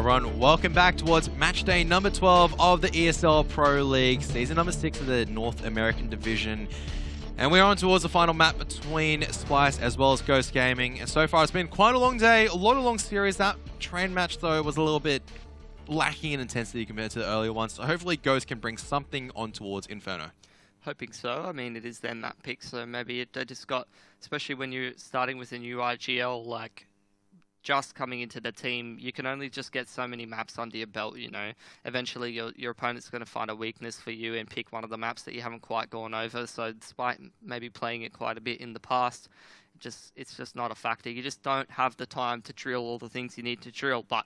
everyone, welcome back towards Matchday number 12 of the ESL Pro League, season number 6 of the North American Division. And we're on towards the final map between Splyce as well as Ghost Gaming. And so far it's been quite a long day, a lot of long series. That train match though was a little bit lacking in intensity compared to the earlier ones. So hopefully Ghost can bring something on towards Inferno. Hoping so. I mean, it is their map pick, so maybe they just got, especially when you're starting with a new IGL, like, just coming into the team, you can only just get so many maps under your belt, you know. Eventually, your opponent's going to find a weakness for you and pick one of the maps that you haven't quite gone over. So despite maybe playing it quite a bit in the past, it's just not a factor. You just don't have the time to drill all the things you need to drill. But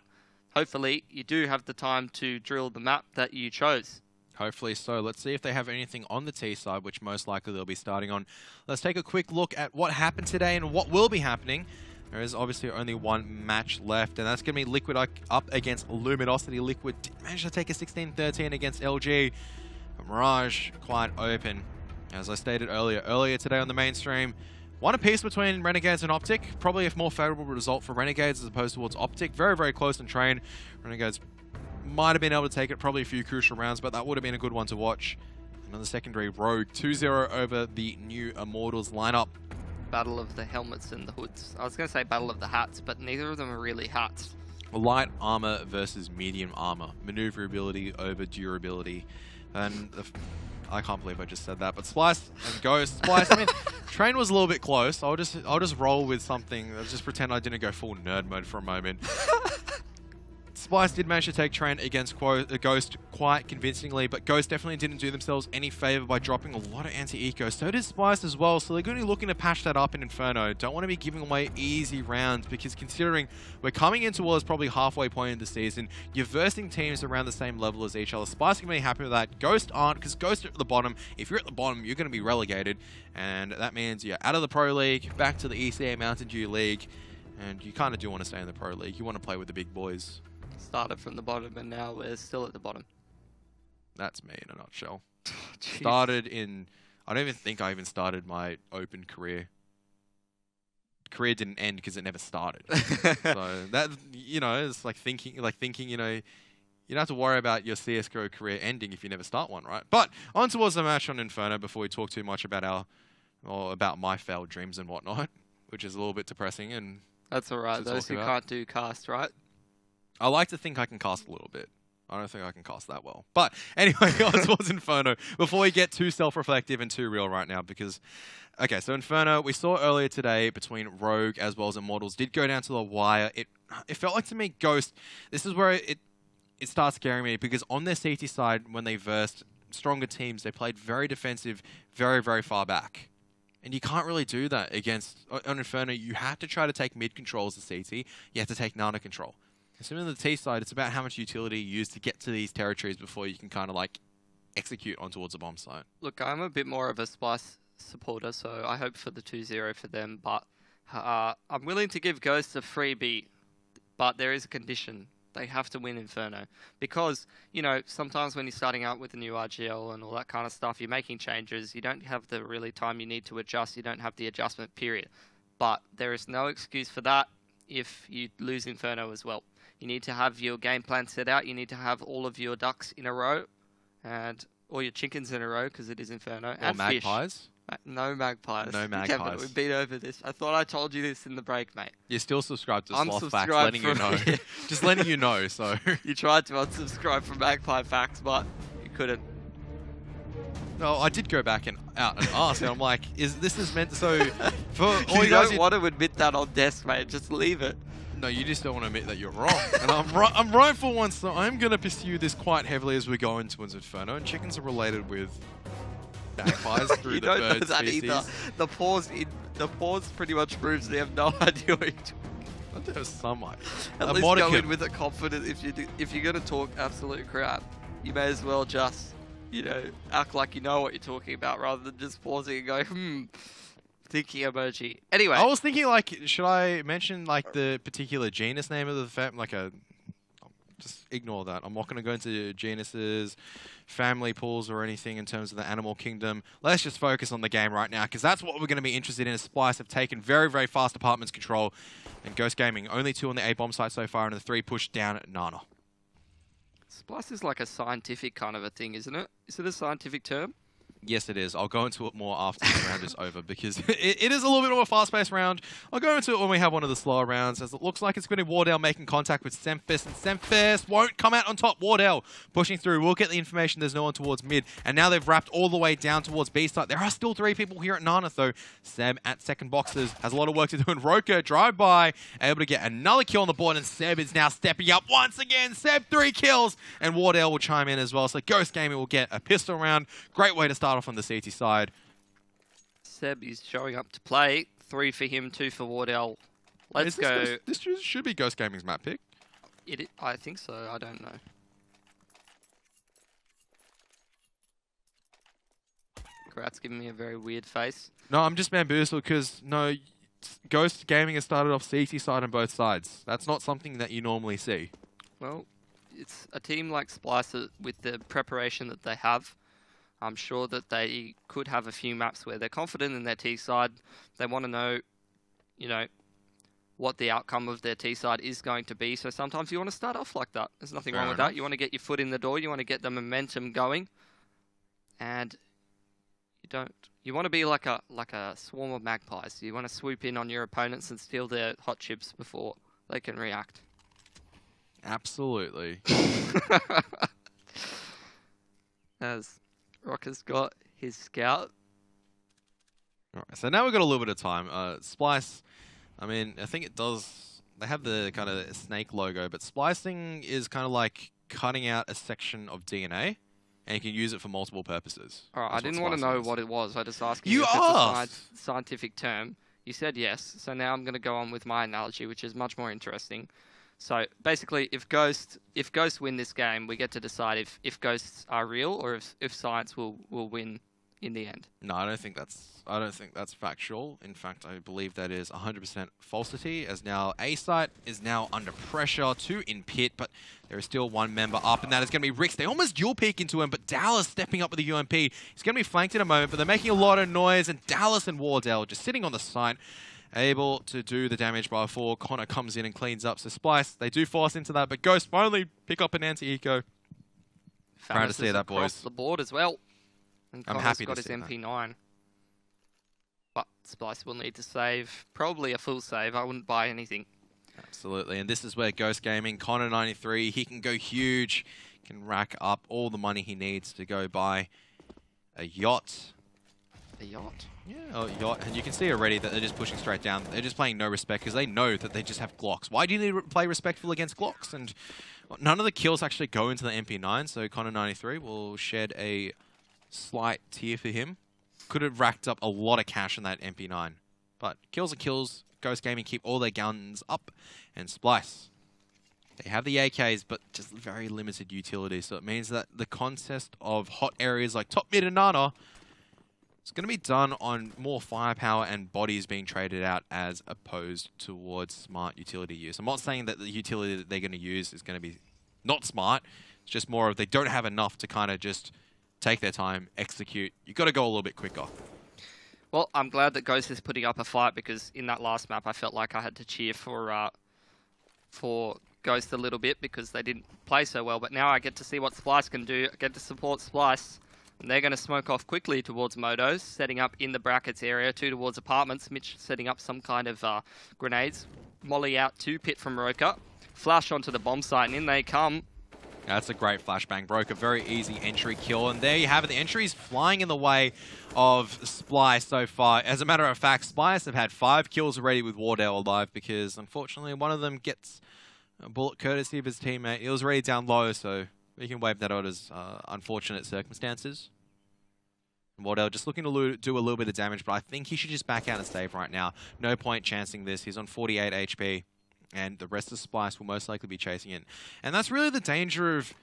hopefully, you do have the time to drill the map that you chose. Hopefully so. Let's see if they have anything on the T side, which most likely they'll be starting on. Let's take a quick look at what happened today and what will be happening. There is obviously only one match left, and that's going to be Liquid up against Luminosity. Liquid did manage to take a 16-13 against LG. But Mirage quite open. As I stated earlier today on the mainstream, one apiece between Renegades and Optic. Probably a more favorable result for Renegades as opposed towards Optic. Very, very close in train. Renegades might have been able to take it, probably a few crucial rounds, but that would have been a good one to watch. Another secondary Rogue, 2-0 over the new Immortals lineup. Battle of the helmets and the hoods. I was going to say battle of the hats, but neither of them are really hats. Light armor versus medium armor. Maneuverability over durability. And I can't believe I just said that, but Splyce and Ghost. Splyce, I mean, train was a little bit close. I'll just roll with something. I'll just pretend I didn't go full nerd mode for a moment. Splyce did manage to take train against Ghost quite convincingly, but Ghost definitely didn't do themselves any favor by dropping a lot of anti-eco. So did Splyce as well, so they're going to be looking to patch that up in Inferno. Don't want to be giving away easy rounds, because considering we're coming in towards probably halfway point in the season, you're versing teams around the same level as each other. Splyce can be happy with that. Ghost aren't, because Ghost are at the bottom. If you're at the bottom, you're going to be relegated, and that means you're out of the Pro League, back to the ECA Mountain Dew League, and you kind of do want to stay in the Pro League. You want to play with the big boys. Started from the bottom and now we're still at the bottom. That's me in a nutshell. Started in... I don't even think I even started my open career. Career didn't end because it never started. So that, you know, it's like thinking, you know, you don't have to worry about your CSGO career ending if you never start one, right? But on towards the match on Inferno before we talk too much about about my failed dreams and whatnot, which is a little bit depressing. And that's alright, those who can't do cast, right? I like to think I can cast a little bit. I don't think I can cast that well. But anyway, on towards Inferno, before we get too self-reflective and too real right now, because... Okay, so Inferno, we saw earlier today between Rogue as well as Immortals, did go down to the wire. It felt like to me, Ghost, this is where it starts scaring me, because on their CT side, when they versed stronger teams, they played very defensive, very, very far back. And you can't really do that against... On Inferno, you have to try to take mid-control as a CT. You have to take nano control. Similar to the T side, it's about how much utility you use to get to these territories before you can kind of like execute on towards a bomb site. Look, I'm a bit more of a Splyce supporter, so I hope for the 2-0 for them, but I'm willing to give Ghost a freebie, but there is a condition. They have to win Inferno. Because, you know, sometimes when you're starting out with a new RGL and all that kind of stuff, you're making changes, you don't have the really time you need to adjust, you don't have the adjustment period. But there is no excuse for that if you lose Inferno as well. You need to have your game plan set out. You need to have all of your ducks in a row, and all your chickens in a row, because it is Inferno. Or and magpies? Fish. No magpies. No magpies. Kevin, we've been over this. I thought I told you this in the break, mate. You're still subscribed to Sloth Facts, letting you know. Just letting you know, so... You tried to unsubscribe from Magpie Facts, but you couldn't. No, I did go back and out and ask, and I'm like, this is meant to... So, for all you don't want to admit that on desk, mate. Just leave it. No, you just don't want to admit that you're wrong. And I'm right for once, so I'm going to pursue this quite heavily as we go into Inferno. And chickens are related with magpies through the bird species. Either. The pause pretty much proves they have no idea what you're talking about. There's some idea. At least go in with a confidence. If you're going to talk absolute crap, you may as well just, you know, act like you know what you're talking about rather than just pausing and going, thinking emoji. Anyway. I was thinking, like, should I mention, like, the particular genus name of the like a... Just ignore that. I'm not going to go into genuses, family pools, or anything in terms of the animal kingdom. Let's just focus on the game right now, because that's what we're going to be interested in. As Splyce have taken very, very fast apartments control, and Ghost Gaming only 2 on the A bomb site so far, and the 3 pushed down at Nana. Splyce is like a scientific kind of a thing, isn't it? Is it a scientific term? Yes, it is. I'll go into it more after this round is over, because it is a little bit of a fast-paced round. I'll go into it when we have one of the slower rounds, as it looks like it's going to be Wardell making contact with Semfist, and Semfist won't come out on top. Wardell pushing through. We'll get the information there's no one towards mid, and now they've wrapped all the way down towards B site. There are still 3 people here at Nana, though. Seb at second boxes has a lot of work to do, and Roka drive-by, able to get another kill on the board, and Seb is now stepping up once again. Seb 3 kills, and Wardell will chime in as well, so Ghost Gaming will get a pistol round. Great way to start off on the CT side. Seb is showing up to play. 3 for him, 2 for Wardell. Let's go. This should be Ghost Gaming's map pick. I think so. I don't know. Grat's giving me a very weird face. No, I'm just bamboozled because, no, Ghost Gaming has started off CT side on both sides. That's not something that you normally see. Well, it's a team like Splyce with the preparation that they have. I'm sure that they could have a few maps where they're confident in their T side. They want to know, you know, what the outcome of their T side is going to be. So sometimes you want to start off like that. There's nothing wrong with that. You want to get your foot in the door. You want to get the momentum going. And you want to be like a swarm of magpies. You want to swoop in on your opponents and steal their hot chips before they can react. Absolutely. As Rocker's got his scout. Alright, so now we've got a little bit of time. Splyce, I mean, I think it does... They have the kind of snake logo, but splicing is kind of like cutting out a section of DNA, and you can use it for multiple purposes. Alright, I didn't want to know what it was. I just asked you if asked. It's a scientific term. You said yes, so now I'm going to go on with my analogy, which is much more interesting. So basically, if ghosts win this game, we get to decide if ghosts are real or if science will win in the end. No, I don't think that's factual. In fact, I believe that is 100% falsity, as now A site is now under pressure, 2 in pit, but there is still 1 member up, and that is going to be Rix. They almost dual peek into him, but Dallas stepping up with the UMP. He's going to be flanked in a moment, but they're making a lot of noise, and Dallas and Wardell just sitting on the site, able to do the damage before Connor comes in and cleans up. So Splyce, they do force into that, but Ghost finally pick up an anti-eco. Proud to see that, boys. The board as well. And I'm Connor's happy got to his see MP9. But Splyce will need to save. Probably a full save. I wouldn't buy anything. Absolutely, and this is where Ghost Gaming, Connor 93, he can go huge, can rack up all the money he needs to go buy a yacht. A yacht? Yeah, a yacht. And you can see already that they're just pushing straight down. They're just playing no respect because they know that they just have Glocks. Why do you need to play respectful against Glocks? And none of the kills actually go into the MP9, so Connor 93 will shed a slight tear for him. Could have racked up a lot of cash in that MP9. But kills are kills. Ghost Gaming keep all their guns up. And Splyce, they have the AKs, but just very limited utility. So it means that the contest of hot areas like top mid and Nana, it's going to be done on more firepower and bodies being traded out as opposed towards smart utility use. I'm not saying that the utility that they're going to use is going to be not smart. It's just more of they don't have enough to kind of just take their time, execute. You've got to go a little bit quicker. Well, I'm glad that Ghost is putting up a fight because in that last map I felt like I had to cheer for Ghost a little bit because they didn't play so well. But now I get to see what Splyce can do. I get to support Splyce. And they're going to smoke off quickly towards Motos, setting up in the brackets area, 2 towards apartments. Mitch setting up some kind of grenades. Molly out 2 pit from Roka. Flash onto the bomb site, and in they come. That's a great flashbang. Broke a very easy entry kill. And there you have it. The entry's flying in the way of Splyce so far. As a matter of fact, Splyce have had 5 kills already with Wardell alive because, unfortunately, one of them gets a bullet courtesy of his teammate. He was already down low, so we can wave that out as unfortunate circumstances. Wardell just looking to do a little bit of damage, but I think he should just back out and save right now. No point chancing this. He's on 48 HP, and the rest of Splyce will most likely be chasing in. And that's really the danger of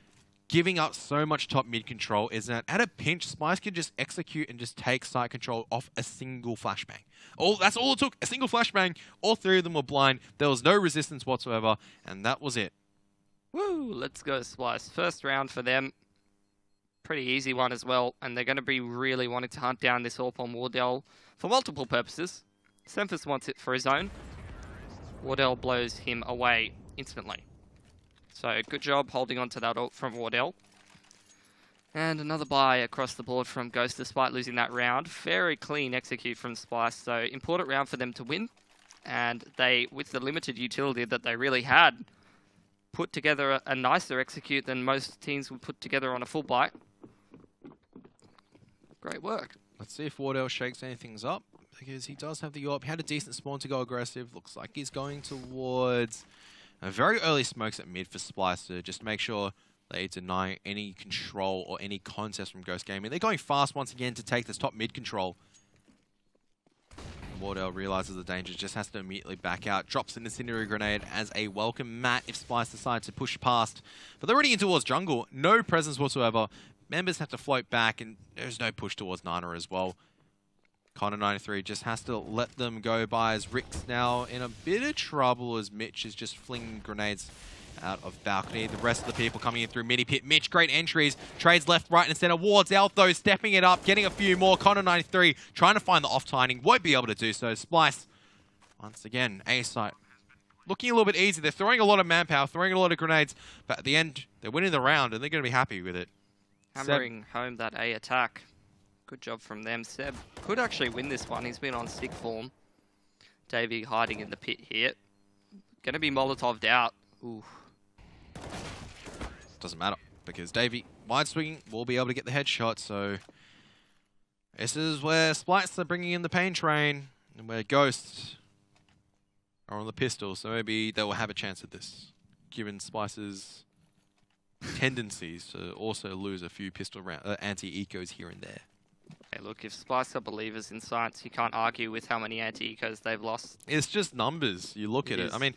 giving up so much top mid control, is that at a pinch, Splyce can just execute and just take side control off a single flashbang. That's all it took, a single flashbang. All 3 of them were blind. There was no resistance whatsoever, and that was it. Woo! Let's go, Splyce. First round for them. Pretty easy one as well. And they're going to be really wanting to hunt down this AWP on Wardell for multiple purposes. Semphis wants it for his own. Wardell blows him away instantly. So good job holding on to that ult from Wardell. And another buy across the board from Ghost despite losing that round. Very clean execute from Splyce. So important round for them to win. And they, with the limited utility that they really had, put together a nicer execute than most teams would put together on a full bite. Great work. Let's see if Wardell shakes anything up, because he does have the AWP. He had a decent spawn to go aggressive. Looks like he's going towards a very early smokes at mid for Splyce to just make sure they deny any control or any contest from Ghost Gaming. They're going fast once again to take this top mid control. Wardell realizes the danger, just has to immediately back out. Drops an incendiary grenade as a welcome mat if Splyce decides to push past. But they're already in towards jungle. No presence whatsoever. Members have to float back, and there's no push towards Nana as well. Connor93 just has to let them go by, as Rick's now in a bit of trouble as Mitch is just flinging grenades out of balcony. The rest of the people coming in through mini pit. Mitch, great entries. Trades left, right, and center. Wards out, though, stepping it up, getting a few more. Connor93 trying to find the off-timing. Won't be able to do so. Splyce, once again, A site. Looking a little bit easy. They're throwing a lot of manpower, throwing a lot of grenades, but at the end, they're winning the round, and they're going to be happy with it. Hammering home that A attack. Good job from them. Seb could actually win this one. He's been on sick form. Davey hiding in the pit here. Going to be Molotov'd out. Ooh. Doesn't matter, because Davey, wide swinging, will be able to get the headshot, so this is where Splyce are bringing in the pain train, and where Ghosts are on the pistol, so maybe they will have a chance at this, given Splyce's tendencies to also lose a few pistol anti-ecos here and there. Hey, look, if Splyce are believers in science, you can't argue with how many anti-ecos they've lost. It's just numbers. You look at it. I mean,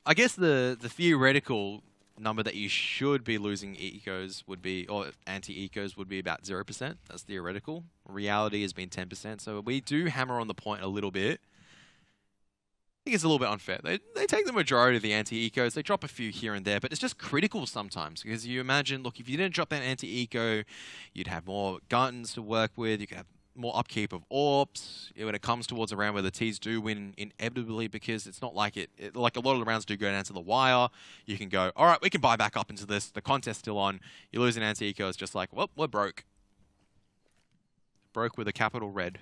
I guess the theoretical number that you should be losing ecos would be, or anti-ecos would be about 0%. That's theoretical. Reality has been 10%. So we do hammer on the point a little bit. I think it's a little bit unfair. They take the majority of the anti-ecos. They drop a few here and there, but it's just critical sometimes, because you imagine, look, if you didn't drop that anti-eco, you'd have more guns to work with. You could have more upkeep of AWPs when it comes towards a round where the Ts do win inevitably, because it's not like like a lot of the rounds do go down to the wire. You can go, all right, we can buy back up into this. The contest's still on. You lose an anti-eco, it's just like, well, we're broke. Broke with a capital red.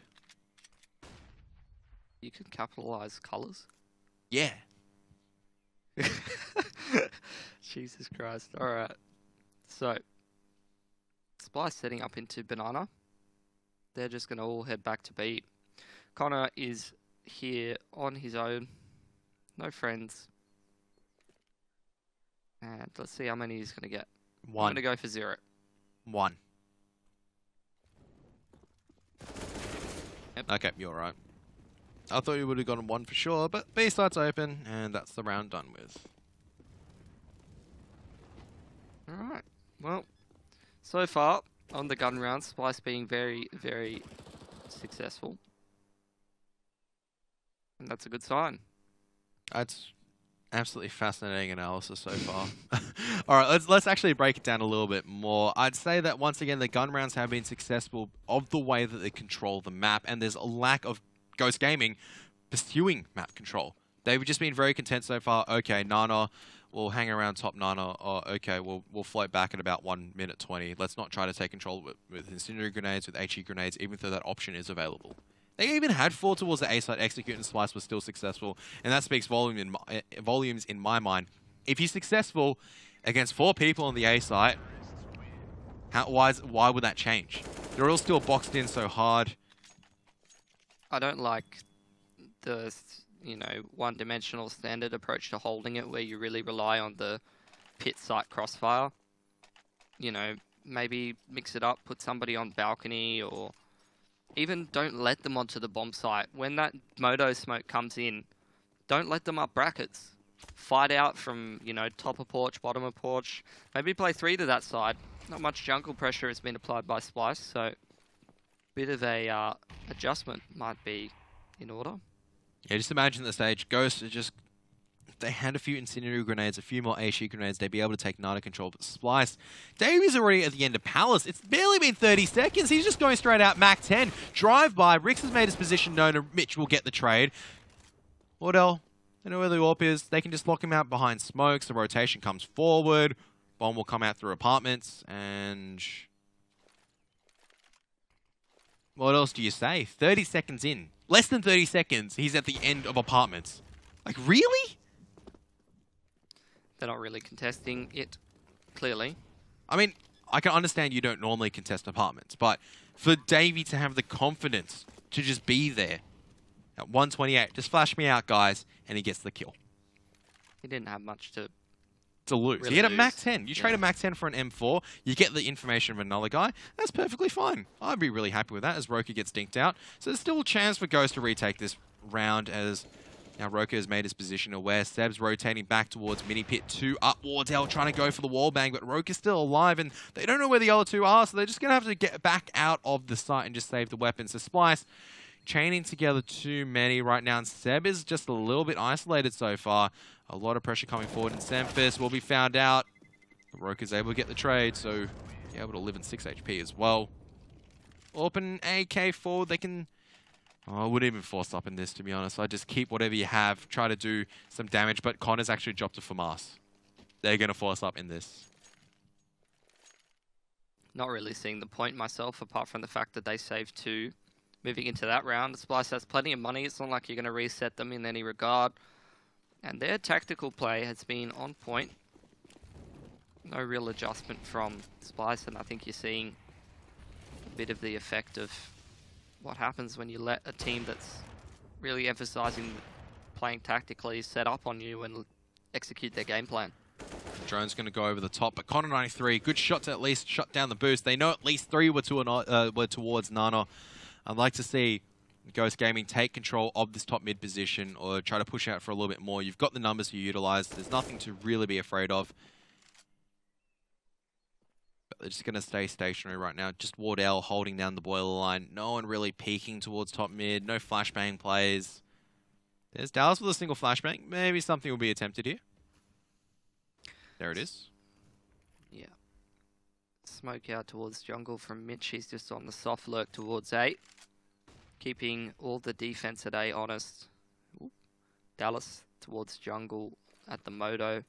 You can capitalize colors? Yeah. Jesus Christ. All right. So, Splyce setting up into Banana. They're just going to all head back to B. Connor is here on his own. No friends. And let's see how many he's going to get. One. I'm going to go for 0. 1. Yep. Okay, you're right. I thought you would have gotten 1 for sure, but B site's open, and that's the round done with. Alright. Well, so far, on the gun round, Splyce being very, very successful. And that's a good sign. That's absolutely fascinating analysis so far. Alright, let's actually break it down a little bit more. I'd say that once again, the gun rounds have been successful of the way that they control the map, and there's a lack of Ghost Gaming pursuing map control. They've just been very content so far. Okay, Nana, we'll hang around top Nana. Or okay, we'll float back at about 1 minute 20. Let's not try to take control with incendiary grenades, with HE grenades, even though that option is available. They even had 4 towards the A side execute, and Splyce was still successful, and that speaks volumes in my mind. If you're successful against 4 people on the A site, why would that change? They're all still boxed in so hard. I don't like the, one-dimensional standard approach to holding it, where you really rely on the pit site crossfire. Maybe mix it up, put somebody on balcony, or even don't let them onto the bomb site. When that Moto smoke comes in, don't let them up brackets. Fight out from, top of porch, bottom of porch. Maybe play 3 to that side. Not much jungle pressure has been applied by Splyce, so bit of a adjustment might be in order. Yeah, just imagine the stage. Ghost is just they had a few incendiary grenades, a few more HE grenades, they'd be able to take Nana control. But Splyce, Davey's already at the end of Palace. It's barely been 30 seconds. He's just going straight out Mac 10. Drive by. Rix has made his position known, and Mitch will get the trade. Wardell, they know where the AWP is. They can just lock him out behind smokes. The rotation comes forward. Bomb will come out through apartments. And what else do you say? 30 seconds in. Less than 30 seconds, he's at the end of apartments. Like, really? They're not really contesting it, clearly. I mean, I can understand you don't normally contest apartments, but for Davey to have the confidence to just be there at 128, just flash me out, guys, and he gets the kill. He didn't have much to lose. Really You get a lose. Mac 10. You trade a Mac 10 for an M4. You get the information of another guy. That's perfectly fine. I'd be really happy with that as Roka gets dinked out. So there's still a chance for Ghost to retake this round as now Roka has made his position aware. Seb's rotating back towards Mini Pit 2 up Wardell trying to go for the wall bang, but Roka's still alive and they don't know where the other two are, so they're just going to have to get back out of the site and just save the weapons. So Splyce chaining together too many right now, and Seb is just a little bit isolated so far. A lot of pressure coming forward, and Semfist will be found out. Roka's able to get the trade, so able to live in 6 HP as well. Open AK forward, they can... Oh, I wouldn't even force up in this, to be honest. I just keep whatever you have, try to do some damage, but Connor's actually dropped a FAMAS. They're going to force up in this. Not really seeing the point myself, apart from the fact that they saved 2. Moving into that round, Splyce has plenty of money. It's not like you're going to reset them in any regard. And their tactical play has been on point. No real adjustment from Splyce, and I think you're seeing a bit of the effect of what happens when you let a team that's really emphasizing playing tactically set up on you and execute their game plan. Drone's going to go over the top, but Connor 93, good shot to at least shut down the boost. They know at least 3 were towards Nana. I'd like to see Ghost Gaming take control of this top mid position or try to push out for a little bit more. You've got the numbers to utilize. There's nothing to really be afraid of. But they're just going to stay stationary right now. Just Wardell holding down the boiler line. No one really peeking towards top mid. No flashbang plays. There's Dallas with a single flashbang. Maybe something will be attempted here. There it is. Yeah. Smoke out towards jungle from Mitch. He's just on the soft lurk towards 8. Keeping all the defense at A honest. Ooh. Dallas towards jungle at the Moto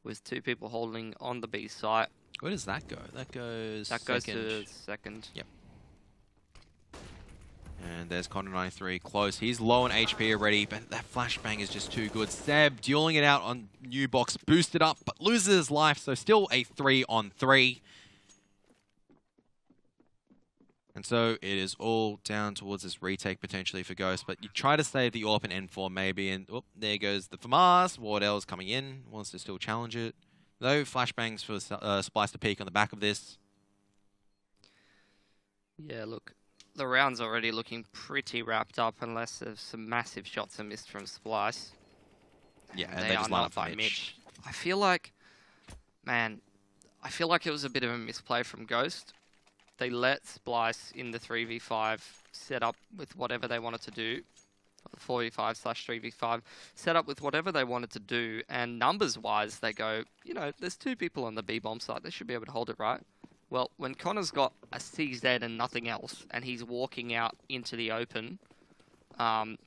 with 2 people holding on the B site. Where does that go? That goes to second. Yep. And there's Connor 93 close. He's low on HP already, but that flashbang is just too good. Seb dueling it out on new box, boosted up, but loses his life, so still a 3-on-3. And so it is all down towards this retake potentially for Ghost, but you try to save the AWP and N4 maybe, and oh, there goes the FAMAS. Wardell's coming in, wants to still challenge it. Though flashbangs for Splyce to peek on the back of this. Yeah, look, the round's already looking pretty wrapped up unless there's some massive shots are missed from Splyce. Yeah, and they they just are line not up for by Mitch. Mitch. I feel like, man, it was a bit of a misplay from Ghost. They let Splyce in the 3v5 set up with whatever they wanted to do. 4v5/3v5 set up with whatever they wanted to do, and numbers-wise, they go, you know, there's 2 people on the B-bomb site. They should be able to hold it, right? Well, when Connor's got a CZ and nothing else, and he's walking out into the open, and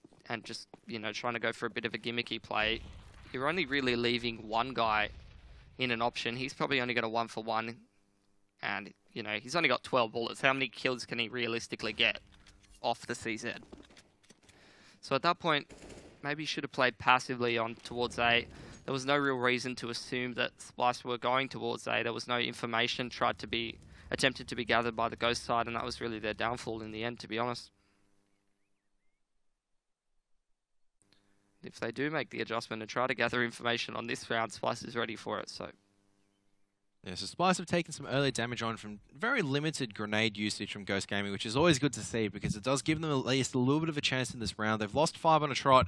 just, you know, trying to go for a bit of a gimmicky play, you're only really leaving one guy in an option. He's probably only got a 1-for-1, and, you know, he's only got 12 bullets. How many kills can he realistically get off the CZ? So at that point, maybe you should have played passively on towards A. There was no real reason to assume that Splyce were going towards A. There was no information attempted to be gathered by the Ghost side, and that was really their downfall in the end, to be honest. If they do make the adjustment and try to gather information on this round, Splyce is ready for it, so... Yeah, so Splyce have taken some early damage on from very limited grenade usage from Ghost Gaming, which is always good to see because it does give them at least a little bit of a chance in this round. They've lost 5 on a trot,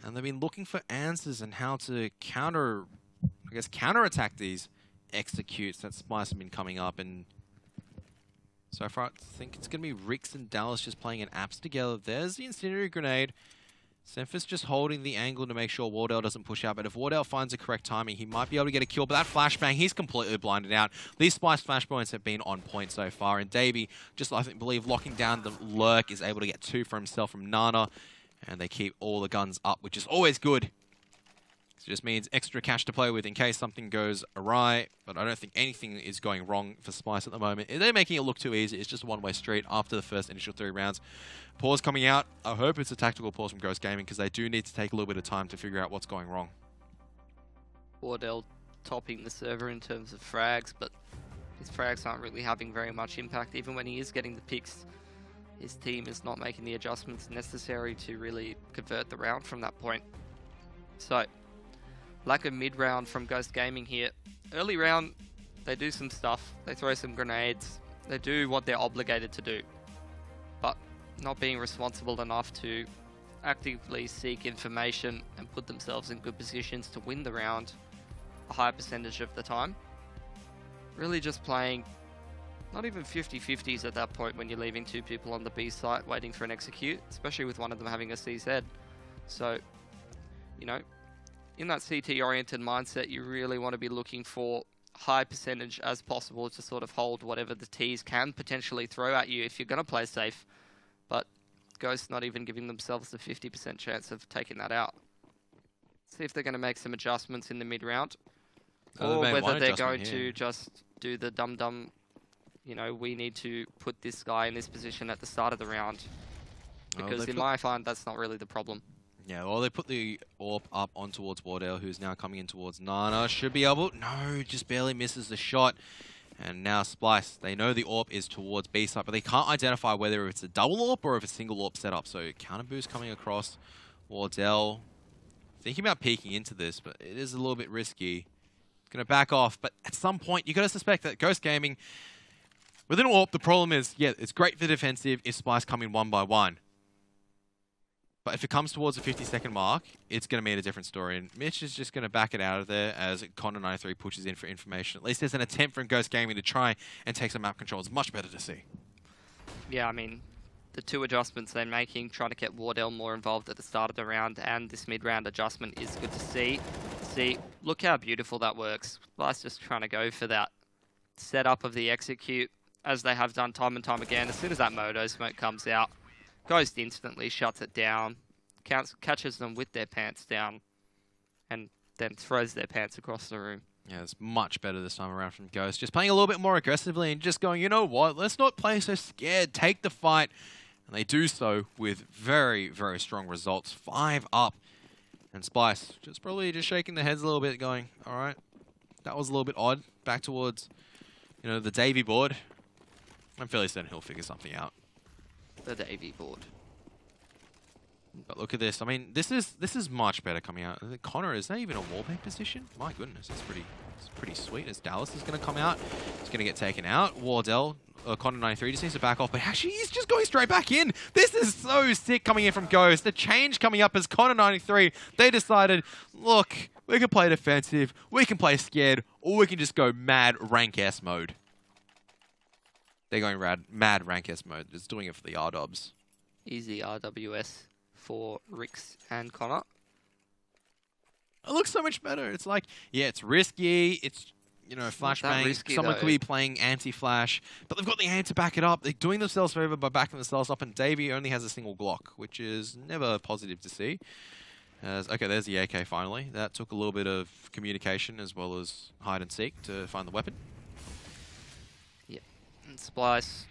and they've been looking for answers and how to counterattack these executes that Splyce have been coming up. And so far, I think it's going to be Rix and Dallas just playing an apps together. There's the incendiary grenade. Semphis just holding the angle to make sure Wardell doesn't push out, but if Wardell finds the correct timing, he might be able to get a kill, but that flashbang, he's completely blinded out. These Splyce flashbangs have been on point so far, and Davey, just I believe, locking down the lurk, is able to get 2 for himself from Nana, and they keep all the guns up, which is always good. It just means extra cash to play with in case something goes awry, but I don't think anything is going wrong for Splyce at the moment. They're making it look too easy. It's just a one-way street after the first initial 3 rounds. Pause coming out. I hope it's a tactical pause from Ghost Gaming because they do need to take a little bit of time to figure out what's going wrong. Wardell topping the server in terms of frags, but his frags aren't really having very much impact. Even when he is getting the picks, his team is not making the adjustments necessary to really convert the round from that point. So, lack of mid-round from Ghost Gaming here. Early round, they do some stuff. They throw some grenades. They do what they're obligated to do. But not being responsible enough to actively seek information and put themselves in good positions to win the round a high percentage of the time. Really just playing not even 50-50s at that point when you're leaving 2 people on the B site waiting for an execute, especially with one of them having a CZ. So, you know, in that CT-oriented mindset, you really want to be looking for high percentage as possible to sort of hold whatever the Ts can potentially throw at you if you're going to play safe. But Ghost not even giving themselves the 50% chance of taking that out. See if they're going to make some adjustments in the mid-round. Or whether they're going to just do the dumb, you know, we need to put this guy in this position at the start of the round. Because in my find, that's not really the problem. Yeah, well, they put the AWP up on towards Wardell, who's now coming in towards Nana. Should be able... No, just barely misses the shot. And now Splyce, they know the AWP is towards B side, but they can't identify whether it's a double AWP or if it's a single AWP setup. So counter boost coming across Wardell. Thinking about peeking into this, but it is a little bit risky. It's going to back off, but at some point, you got to suspect that Ghost Gaming, with an AWP, the problem is, yeah, it's great for defensive if Splyce come in 1 by 1. But if it comes towards the 50-second mark, it's going to mean a different story. And Mitch is just going to back it out of there as Connor93 pushes in for information. At least there's an attempt from Ghost Gaming to try and take some map control. It's much better to see. Yeah, I mean, the 2 adjustments they're making, trying to get Wardell more involved at the start of the round, and this mid-round adjustment is good to see. Look how beautiful that works. Splyce just trying to go for that setup of the execute, as they have done time and time again. As soon as that Moto smoke comes out, Ghost instantly shuts it down, catches them with their pants down, and then throws their pants across the room. Yeah, it's much better this time around from Ghost. Just playing a little bit more aggressively and just going, you know what, let's not play so scared, take the fight. And they do so with very, very strong results. 5 up. And Splyce just probably just shaking their heads a little bit, going, all right, that was a little bit odd. Back towards, you know, the Davey board. I'm fairly certain he'll figure something out. The Davey board. But look at this. I mean, this is much better coming out. Connor, is that even a wallbang position? My goodness, it's pretty sweet. As Dallas is going to come out, he's going to get taken out. Wardell, Connor93 just needs to back off, but actually he's just going straight back in. This is so sick coming in from Ghost. The change coming up as Connor93, they decided, look, we can play defensive, we can play scared, or we can just go mad rank S mode. They're going mad rank S mode. It's doing it for the R-dubs. Easy RWS for Rix and Connor. It looks so much better. It's like, yeah, it's risky. It's, you know, flashbang. Someone could be playing anti-flash, but they've got the aim to back it up. They're doing themselves favor by backing themselves up, and Davey only has a single Glock, which is never positive to see. Okay, there's the AK finally. That took a little bit of communication as well as hide and seek to find the weapon. Splyce,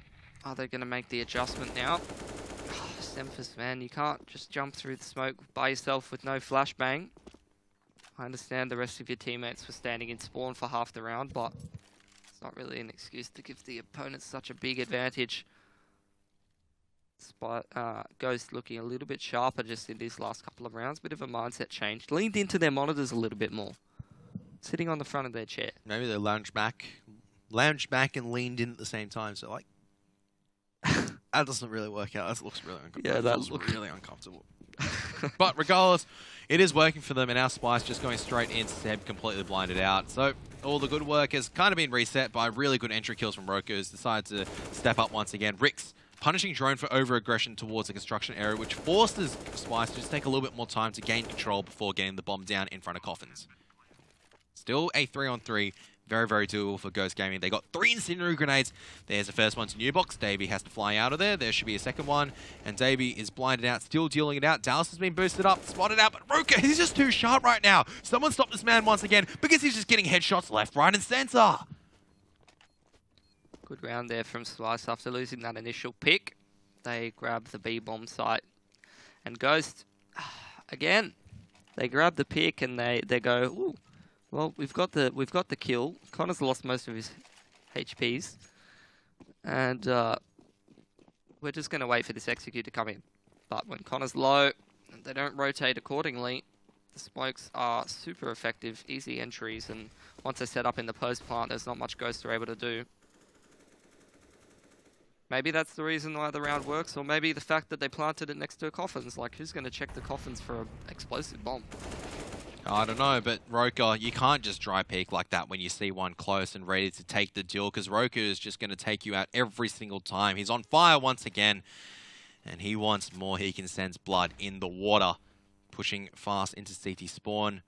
are they going to make the adjustment now? Oh, Semphis, man, you can't just jump through the smoke by yourself with no flashbang. I understand the rest of your teammates were standing in spawn for half the round, but it's not really an excuse to give the opponents such a big advantage. Ghost looking a little bit sharper just in these last couple of rounds. Bit of a mindset change. Leaned into their monitors a little bit more. Sitting on the front of their chair. Maybe they lounged back and leaned in at the same time. So, like, that doesn't really work out. That looks really uncomfortable. Yeah, that looks really uncomfortable. But regardless, it is working for them, and our Splyce just going straight in. Seb completely blinded out. So all the good work has kind of been reset by really good entry kills from Roku, who's decided to step up once again. Rix punishing Drone for over-aggression towards the construction area, which forces Splyce to just take a little bit more time to gain control before getting the bomb down in front of Coffins. Still a 3-on-3. Very, very doable for Ghost Gaming. They got 3 incendiary grenades. There's the first one to New Box. Davey has to fly out of there. There should be a second one. And Davey is blinded out, still dealing it out. Dallas has been boosted up, spotted out, but Roka, he's just too sharp right now. Someone stop this man once again because he's just getting headshots left, right, and center. Good round there from Splyce after losing that initial pick. They grab the B-bomb site. And Ghost, again, they grab the pick and they go, ooh. Well, we've got the kill. Connor's lost most of his HPs, and we're just going to wait for this execute to come in. But when Connor's low, and they don't rotate accordingly, the smokes are super effective, easy entries, and once they're set up in the post plant, there's not much Ghosts are able to do. Maybe that's the reason why the round works, or maybe the fact that they planted it next to coffins. Like, who's going to check the coffins for an explosive bomb? I don't know, but Roka, you can't just dry peek like that when you see one close and ready to take the duel, because Roka is just going to take you out every single time. He's on fire once again, and he wants more. He can sense blood in the water, pushing fast into CT spawn.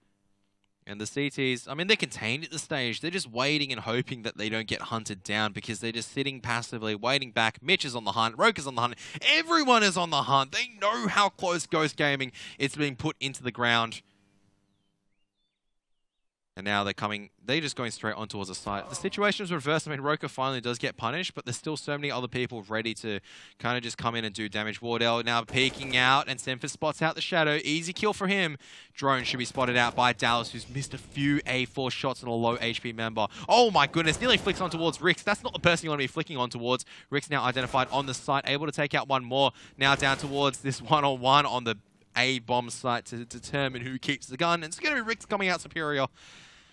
And the CTs, I mean, they're contained at the stage. They're just waiting and hoping that they don't get hunted down because they're just sitting passively, waiting back. Mitch is on the hunt. Roka's on the hunt. Everyone is on the hunt. They know how close Ghost Gaming is being put into the ground. And now they're just going straight on towards the site. The situation is reversed. I mean, Roka finally does get punished, but there's still so many other people ready to kind of just come in and do damage. Wardell now peeking out, and Semper spots out the shadow. Easy kill for him. Drone should be spotted out by Dallas, who's missed a few A4 shots on a low HP member. Oh my goodness, nearly flicks on towards Rix. That's not the person you want to be flicking on towards. Rix now identified on the site, able to take out one more. Now down towards this one-on-one on the A-bomb site to determine who keeps the gun. And it's going to be Rix coming out superior.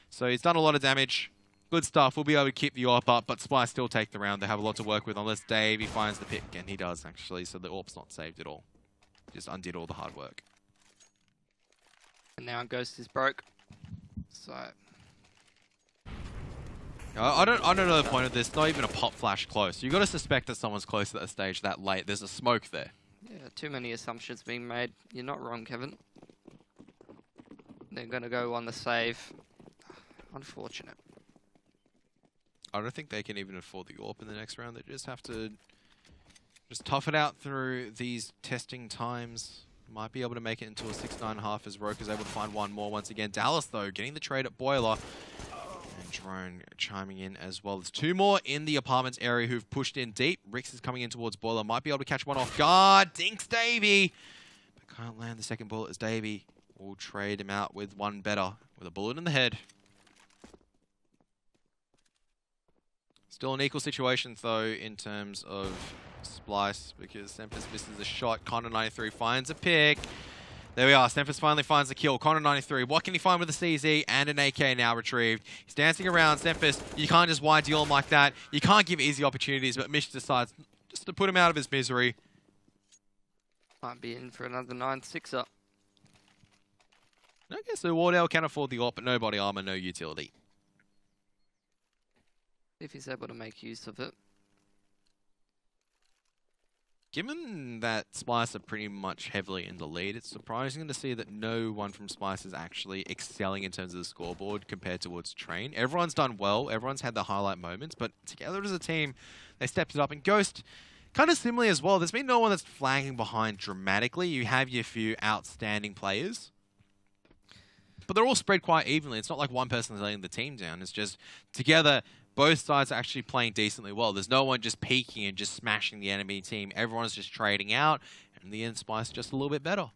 So he's done a lot of damage. Good stuff. We'll be able to keep the AWP up, but Splyce still take the round. They have a lot to work with unless Davey finds the pick, and he does, actually. So the AWP's not saved at all. Just undid all the hard work. And now Ghost is broke. So... I don't know the point of this. Not even a pop flash close. You've got to suspect that someone's close at that stage that late. There's a smoke there. Yeah, too many assumptions being made. You're not wrong, Kevin. They're going to go on the save. Unfortunate. I don't think they can even afford the AWP in the next round. They just have to just tough it out through these testing times. Might be able to make it into a 6-9.5 as Roka's able to find one more once again. Dallas, though, getting the trade at Boiler. And Drone chiming in as well. There's 2 more in the apartments area who've pushed in deep. Rix is coming in towards Boiler. Might be able to catch one off guard. Dinks Davey. But can't land the second bullet as Davey will trade him out with one better. With a bullet in the head. Still an equal situation, though, in terms of Splyce, because Sempers misses a shot. Connor 93 finds a pick. There we are. Sempers finally finds the kill. Connor 93. What can he find with a CZ and an AK now retrieved? He's dancing around. Sempers, you can't just wide deal him like that. You can't give easy opportunities, but Mish decides just to put him out of his misery. Might be in for another 9-6er. Okay, so Wardell can afford the AWP, but no body armor, no utility. If he's able to make use of it. Given that Splyce are pretty much heavily in the lead, it's surprising to see that no one from Splyce is actually excelling in terms of the scoreboard compared towards Train. Everyone's done well, everyone's had the highlight moments, but together as a team, they stepped it up. And Ghost, kind of similarly as well, there's been no one that's flagging behind dramatically. You have your few outstanding players, but they're all spread quite evenly. It's not like one person's letting the team down. It's just together, both sides are actually playing decently well. There's no one just peeking and just smashing the enemy team. Everyone's just trading out, and in the end, Splyce just a little bit better.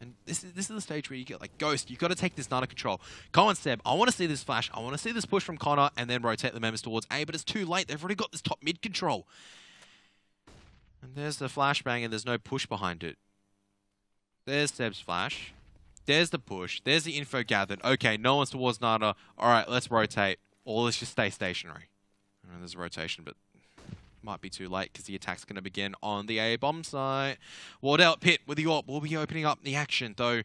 And this is the stage where you get like, Ghost, you've got to take this under control. Come on, Seb, I want to see this flash. I want to see this push from Connor, and then rotate the members towards A, but it's too late. They've already got this top mid control. And there's the flashbang, and there's no push behind it. There's Seb's flash. There's the push. There's the info gathered. Okay, no one's towards Nana. All right, let's rotate. Or let's just stay stationary. I know there's a rotation, but might be too late because the attack's going to begin on the A-bomb site. Wardell Pit with the AWP will be opening up the action, though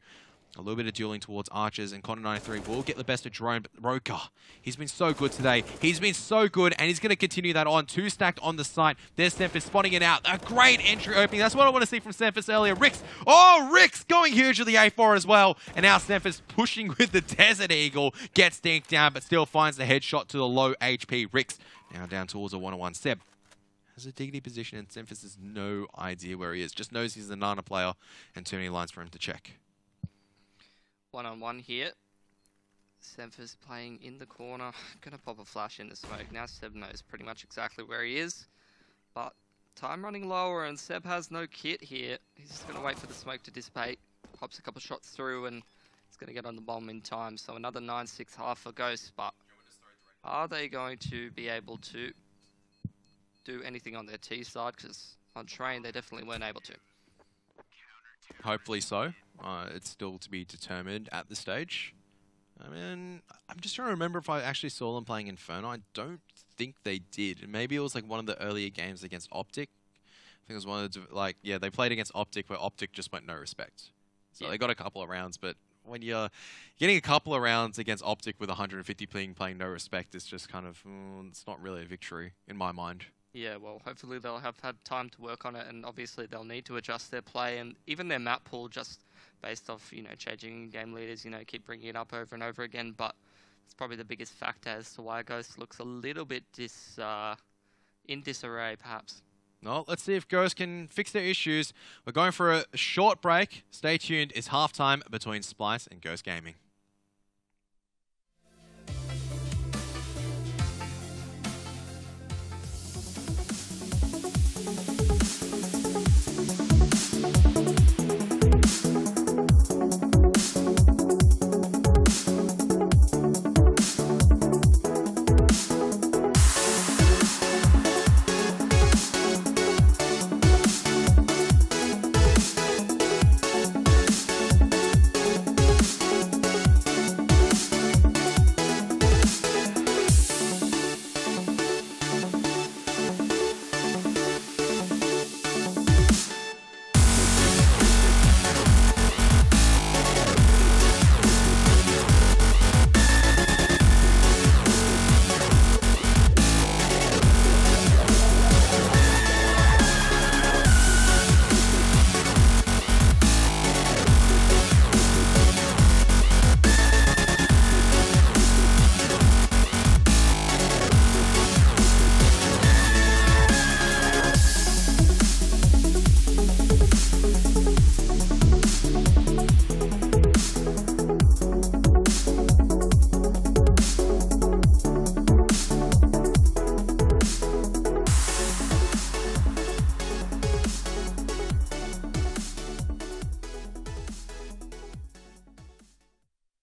A little bit of dueling towards Archers, and Connor 93 will get the best of Drone, but Roka, he's been so good today. He's been so good, and he's going to continue that on. 2 stacked on the site. There's Semphis spotting it out. A great entry opening. That's what I want to see from Semphis earlier. Rix, oh, Rix going huge with the A4 as well. And now Semphis pushing with the Desert Eagle. Gets dinked down, but still finds the headshot to the low HP. Rix now down towards a 1-on-1. Seb has a diggity position, and Semphis has no idea where he is. Just knows he's a Nana player, and too many lines for him to check. 1-on-1 here. Semphis playing in the corner. Gonna pop a flash in the smoke. Now Seb knows pretty much exactly where he is. But time running lower, and Seb has no kit here. He's just gonna wait for the smoke to dissipate. Pops a couple shots through, and he's gonna get on the bomb in time. So another 9-6 half for Ghost, but are they going to be able to do anything on their T side? Because on Train, they definitely weren't able to. Hopefully so. It's still to be determined at this stage. I mean, I'm just trying to remember if I actually saw them playing Inferno. I don't think they did. Maybe it was like one of the earlier games against Optic. I think it was one of the, like, yeah, they played against Optic where Optic just went no respect. So they got a couple of rounds, but when you're getting a couple of rounds against Optic with 150 playing no respect, it's just kind of, it's not really a victory in my mind. Yeah, well, hopefully they'll have had time to work on it, and obviously they'll need to adjust their play and even their map pool just based off, you know, changing game leaders, you know, keep bringing it up over and over again. But it's probably the biggest factor as to why Ghost looks a little bit in disarray, perhaps. Well, let's see if Ghost can fix their issues. We're going for a short break. Stay tuned. It's halftime between Splyce and Ghost Gaming.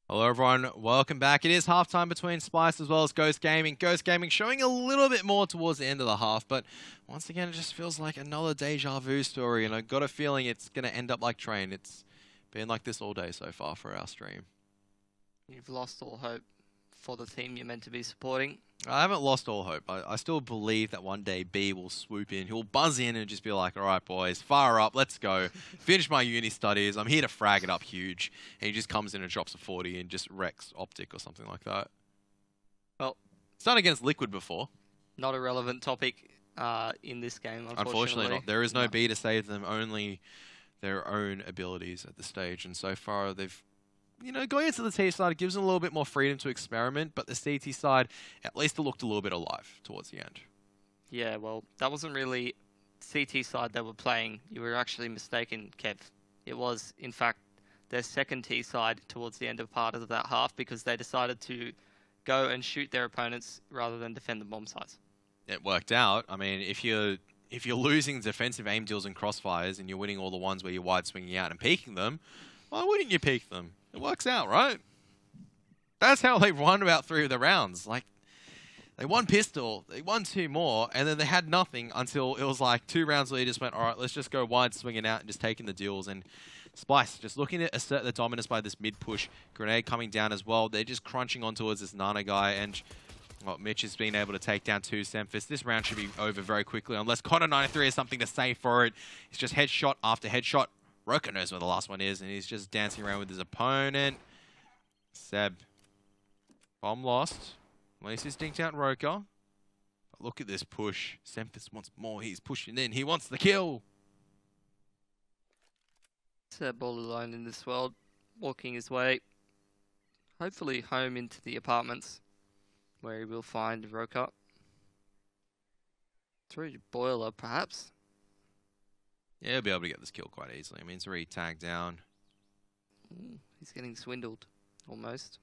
Hello everyone, welcome back. It is halftime between Splyce as well as Ghost Gaming. Ghost Gaming showing a little bit more towards the end of the half, but once again it just feels like another deja vu story, and I got a feeling it's going to end up like Train. It's been like this all day so far for our stream. You've lost all hope for the team you're meant to be supporting. I haven't lost all hope. I still believe that one day B will swoop in. He'll buzz in and just be like, all right, boys, fire up, let's go. Finish my uni studies. I'm here to frag it up huge. And he just comes in and drops a 40 and just wrecks Optic or something like that. Well, it's done against Liquid before. Not a relevant topic in this game, Unfortunately not. There is no B to save them, only their own abilities at this stage. And so far, they've... You know, going into the T side, it gives them a little bit more freedom to experiment, but the CT side, at least it looked a little bit alive towards the end. Yeah, well, that wasn't really CT side they were playing. You were actually mistaken, Kev. It was, in fact, their second T side towards the end of part of that half because they decided to go and shoot their opponents rather than defend the bomb sites. It worked out. I mean, if you're losing defensive aim deals and crossfires and you're winning all the ones where you're wide swinging out and peeking them, why wouldn't you peek them? It works out, right? That's how they won about 3 of the rounds. Like, they won pistol, they won 2 more, and then they had nothing until it was like 2 rounds where they just went, all right, let's just go wide swinging out and just taking the deals. And Splyce just looking to assert the dominance by this mid-push. Grenade coming down as well. They're just crunching on towards this Nana guy, and well, Mitch has been able to take down 2 Semphis. This round should be over very quickly, unless Connor 93 has something to say for it. It's just headshot after headshot. Roka knows where the last one is, and he's just dancing around with his opponent. Seb. Bomb lost. At least he's dinked out Roka. But look at this push. Semphis wants more. He's pushing in. He wants the kill. Seb all alone in this world, walking his way, hopefully home into the apartments, where he will find Roka. Through Boiler, perhaps. Yeah, he'll be able to get this kill quite easily. I mean, it's already tagged down. He's getting swindled, almost.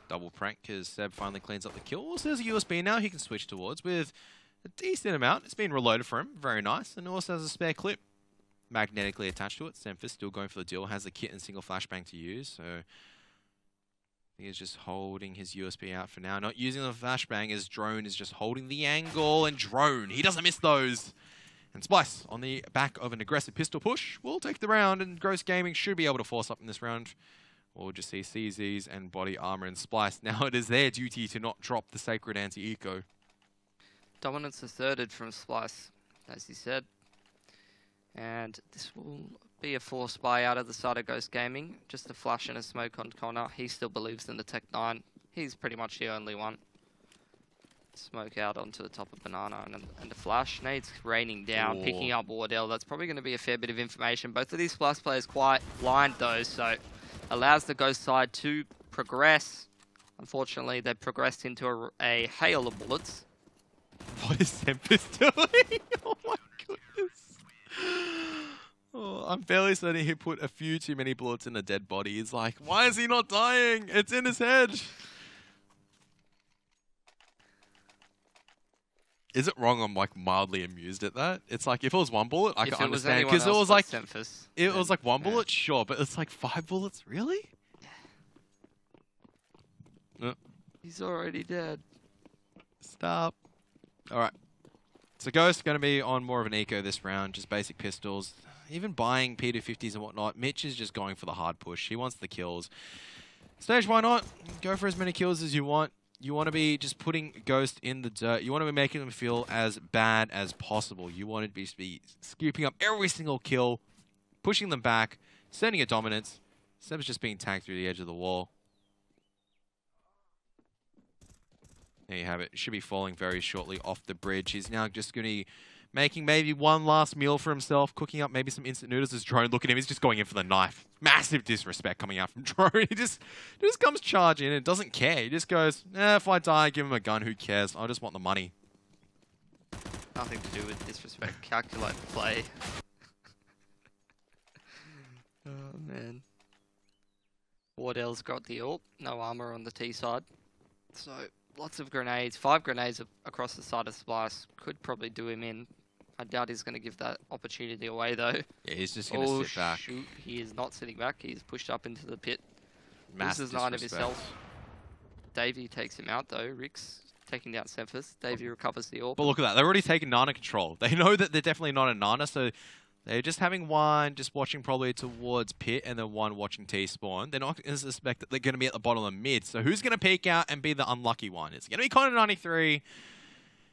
Double prank because Seb finally cleans up the kill. Also, there's a USB now he can switch towards with a decent amount. It's been reloaded for him. Very nice. And also has a spare clip magnetically attached to it. Semphis still going for the deal. Has the kit and single flashbang to use. So he's just holding his USB out for now. Not using the flashbang as Drone is just holding the angle. And Drone, he doesn't miss those. And Splyce, on the back of an aggressive pistol push, will take the round. And Gross Gaming should be able to force up in this round. We'll just see CZs and body armor and Splyce. Now it is their duty to not drop the sacred anti-eco. Dominance asserted from Splyce, as he said. And this will be a forced buy out of the side of Ghost Gaming. Just a flash and a smoke on Connor. He still believes in the Tech 9. He's pretty much the only one. Smoke out onto the top of Banana and a flash. Nade's raining down, picking up Wardell. That's probably going to be a fair bit of information. Both of these Splyce players quite blind though, so allows the Ghost side to progress. Unfortunately, they've progressed into a hail of bullets. What is Semphis doing? Oh my goodness. Oh, I'm fairly certain he put a few too many bullets in a dead body. He's like, why is he not dying? It's in his head. Is it wrong? I'm like mildly amused at that. It's like if it was one bullet, I can understand because it was like Semphis, it was like one bullet, sure, but it's like 5 bullets, really? Yeah. He's already dead. Stop. All right. So Ghost going to be on more of an eco this round, just basic pistols, even buying P250s and whatnot. Mitch is just going for the hard push. He wants the kills. Stage, why not? Go for as many kills as you want. You want to be just putting Ghost in the dirt. You want to be making them feel as bad as possible. You want to be scooping up every single kill, pushing them back, sending a dominance. Seb's just being tagged through the edge of the wall. There you have it. Should be falling very shortly off the bridge. He's now just going to be making maybe one last meal for himself, cooking up maybe some instant noodles as Drone. Look at him. He's just going in for the knife. Massive disrespect coming out from Drone. He just comes charging and doesn't care. He just goes, if I die, give him a gun. Who cares? I just want the money. Nothing to do with disrespect. Calculate the play. Oh, man. Wardell's got the ult. No armor on the T side. So lots of grenades. 5 grenades across the side of Splyce could probably do him in. I doubt he's going to give that opportunity away, though. Yeah, he's just going to sit back. Shoot. He is not sitting back. He's pushed up into the pit. Massive Loses 9 of his health. Davey takes him out, though. Rick's taking down Semphis. Davey recovers the orb. But look at that. They've already taken Nana control. They know that they're definitely not a Nana, so they're just having one just watching probably towards pit and then one watching T-spawn. They're not going to suspect that they're going to be at the bottom of mid. So who's going to peek out and be the unlucky one? It's going to be Connor 93.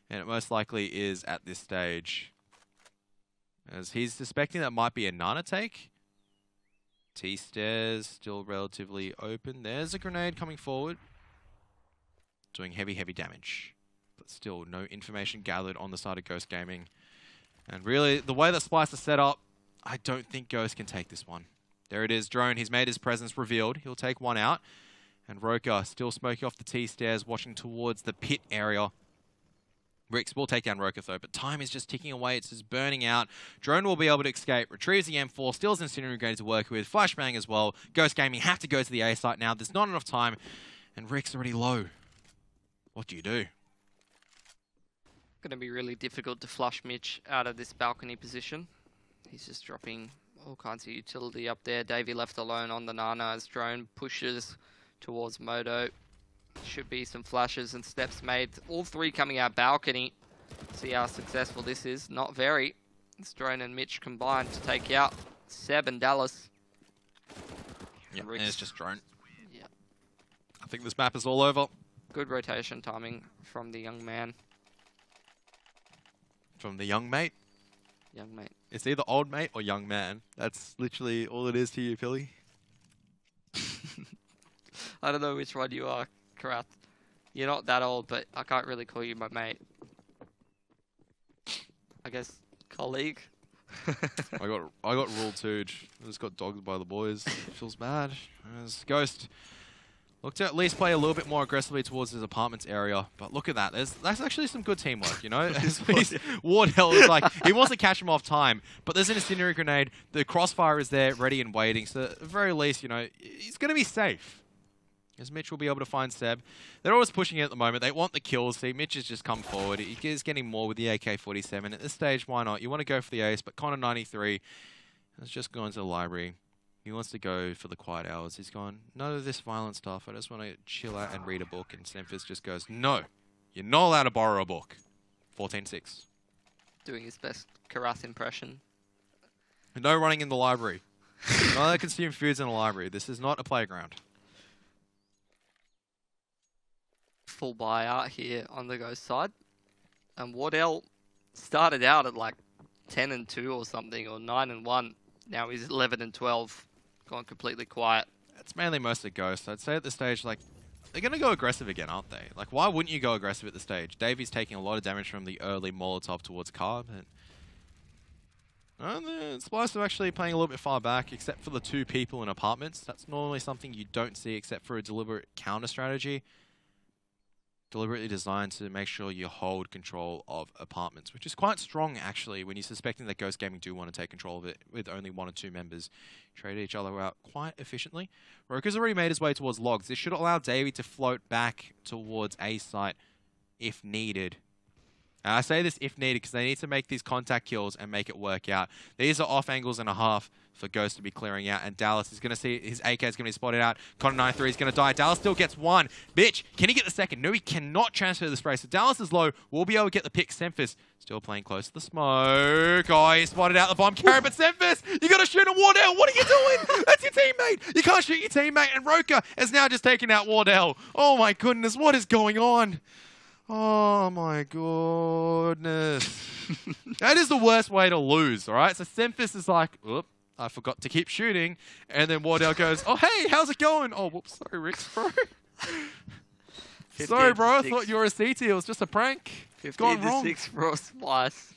And it most likely is at this stage. As he's suspecting that might be a Nana take. T-stairs still relatively open. There's a grenade coming forward. Doing heavy, heavy damage. But still no information gathered on the side of Ghost Gaming. And really, the way that Splyce is set up, I don't think Ghost can take this one. There it is, Drone. He's made his presence revealed. He'll take one out. And Roka still smoking off the T-stairs, watching towards the pit area. Rix will take down Roka though, but time is just ticking away. It's just burning out. Drone will be able to escape, retrieves the M4, steals Incendiary Grenade to work with, flashbang as well. Ghost Gaming have to go to the A site now. There's not enough time, and Rix already low. What do you do? Going to be really difficult to flush Mitch out of this balcony position. He's just dropping all kinds of utility up there. Davey left alone on the Nana as Drone pushes towards Moto. Should be some flashes and steps made. All 3 coming out balcony. See how successful this is. Not very. It's Drone and Mitch combined to take out Seb and Dallas. Yep, and it's just Drone. Yeah. I think this map is all over. Good rotation timing from the young man. From the young mate. Young mate. It's either old mate or young man. That's literally all it is to you, Philly. I don't know which one you are, Karath. You're not that old, but I can't really call you my mate. I guess colleague. I got ruled too. I just got dogged by the boys. Feels bad. As Ghost looked to at least play a little bit more aggressively towards his apartments area, but look at that. That's actually some good teamwork, you know? Wardell is like, he wants to catch him off time, but there's an incendiary grenade. The crossfire is there, ready and waiting, so at the very least, you know, he's going to be safe. As Mitch will be able to find Seb. They're always pushing it at the moment. They want the kills. See, Mitch has just come forward. He is getting more with the AK-47. At this stage, why not? You want to go for the ace, but Connor 93 has just gone to the library. He wants to go for the quiet hours. He's gone, none of this violent stuff. I just want to chill out and read a book. And Semphis just goes, no, you're not allowed to borrow a book. 14-6. Doing his best Karath impression. No running in the library. Not allowed to consume foods in the library. This is not a playground. Full buyout here on the Ghost side. And Wardell started out at like 10-2 or something, or 9-1. Now he's 11-12. Gone completely quiet. It's mainly mostly Ghost. I'd say at this stage, like, they're going to go aggressive again, aren't they? Like, why wouldn't you go aggressive at this stage? Davy's taking a lot of damage from the early Molotov towards Carb. And Splyce are actually playing a little bit far back, except for the two people in apartments. That's normally something you don't see except for a deliberate counter strategy. Deliberately designed to make sure you hold control of apartments, which is quite strong, actually, when you're suspecting that Ghost Gaming do want to take control of it with only 1 or 2 members. Trade each other out quite efficiently. Roker's already made his way towards logs. This should allow Davey to float back towards A site if needed. And I say this if needed because they need to make these contact kills and make it work out. These are off angles and a half for Ghost to be clearing out, and Dallas is going to see his AK is going to be spotted out. Connor 93 is going to die. Dallas still gets 1. Bitch, can he get the second? No, he cannot transfer the spray. So Dallas is low. We'll be able to get the pick. Semphis still playing close to the smoke. Oh, he spotted out the bomb carry, but Semphis, you got to shoot a Wardell. What are you doing? That's your teammate. You can't shoot your teammate, and Roker has now just taken out Wardell. Oh my goodness, what is going on? Oh my goodness. That is the worst way to lose, all right? So Semphis is like, oop, I forgot to keep shooting. And then Wardell goes, oh, hey, how's it going? Oh, whoops, sorry, Ricks, bro. Sorry, bro, I thought you were a CT. It was just a prank. It's gone wrong. 15-6 for Splyce.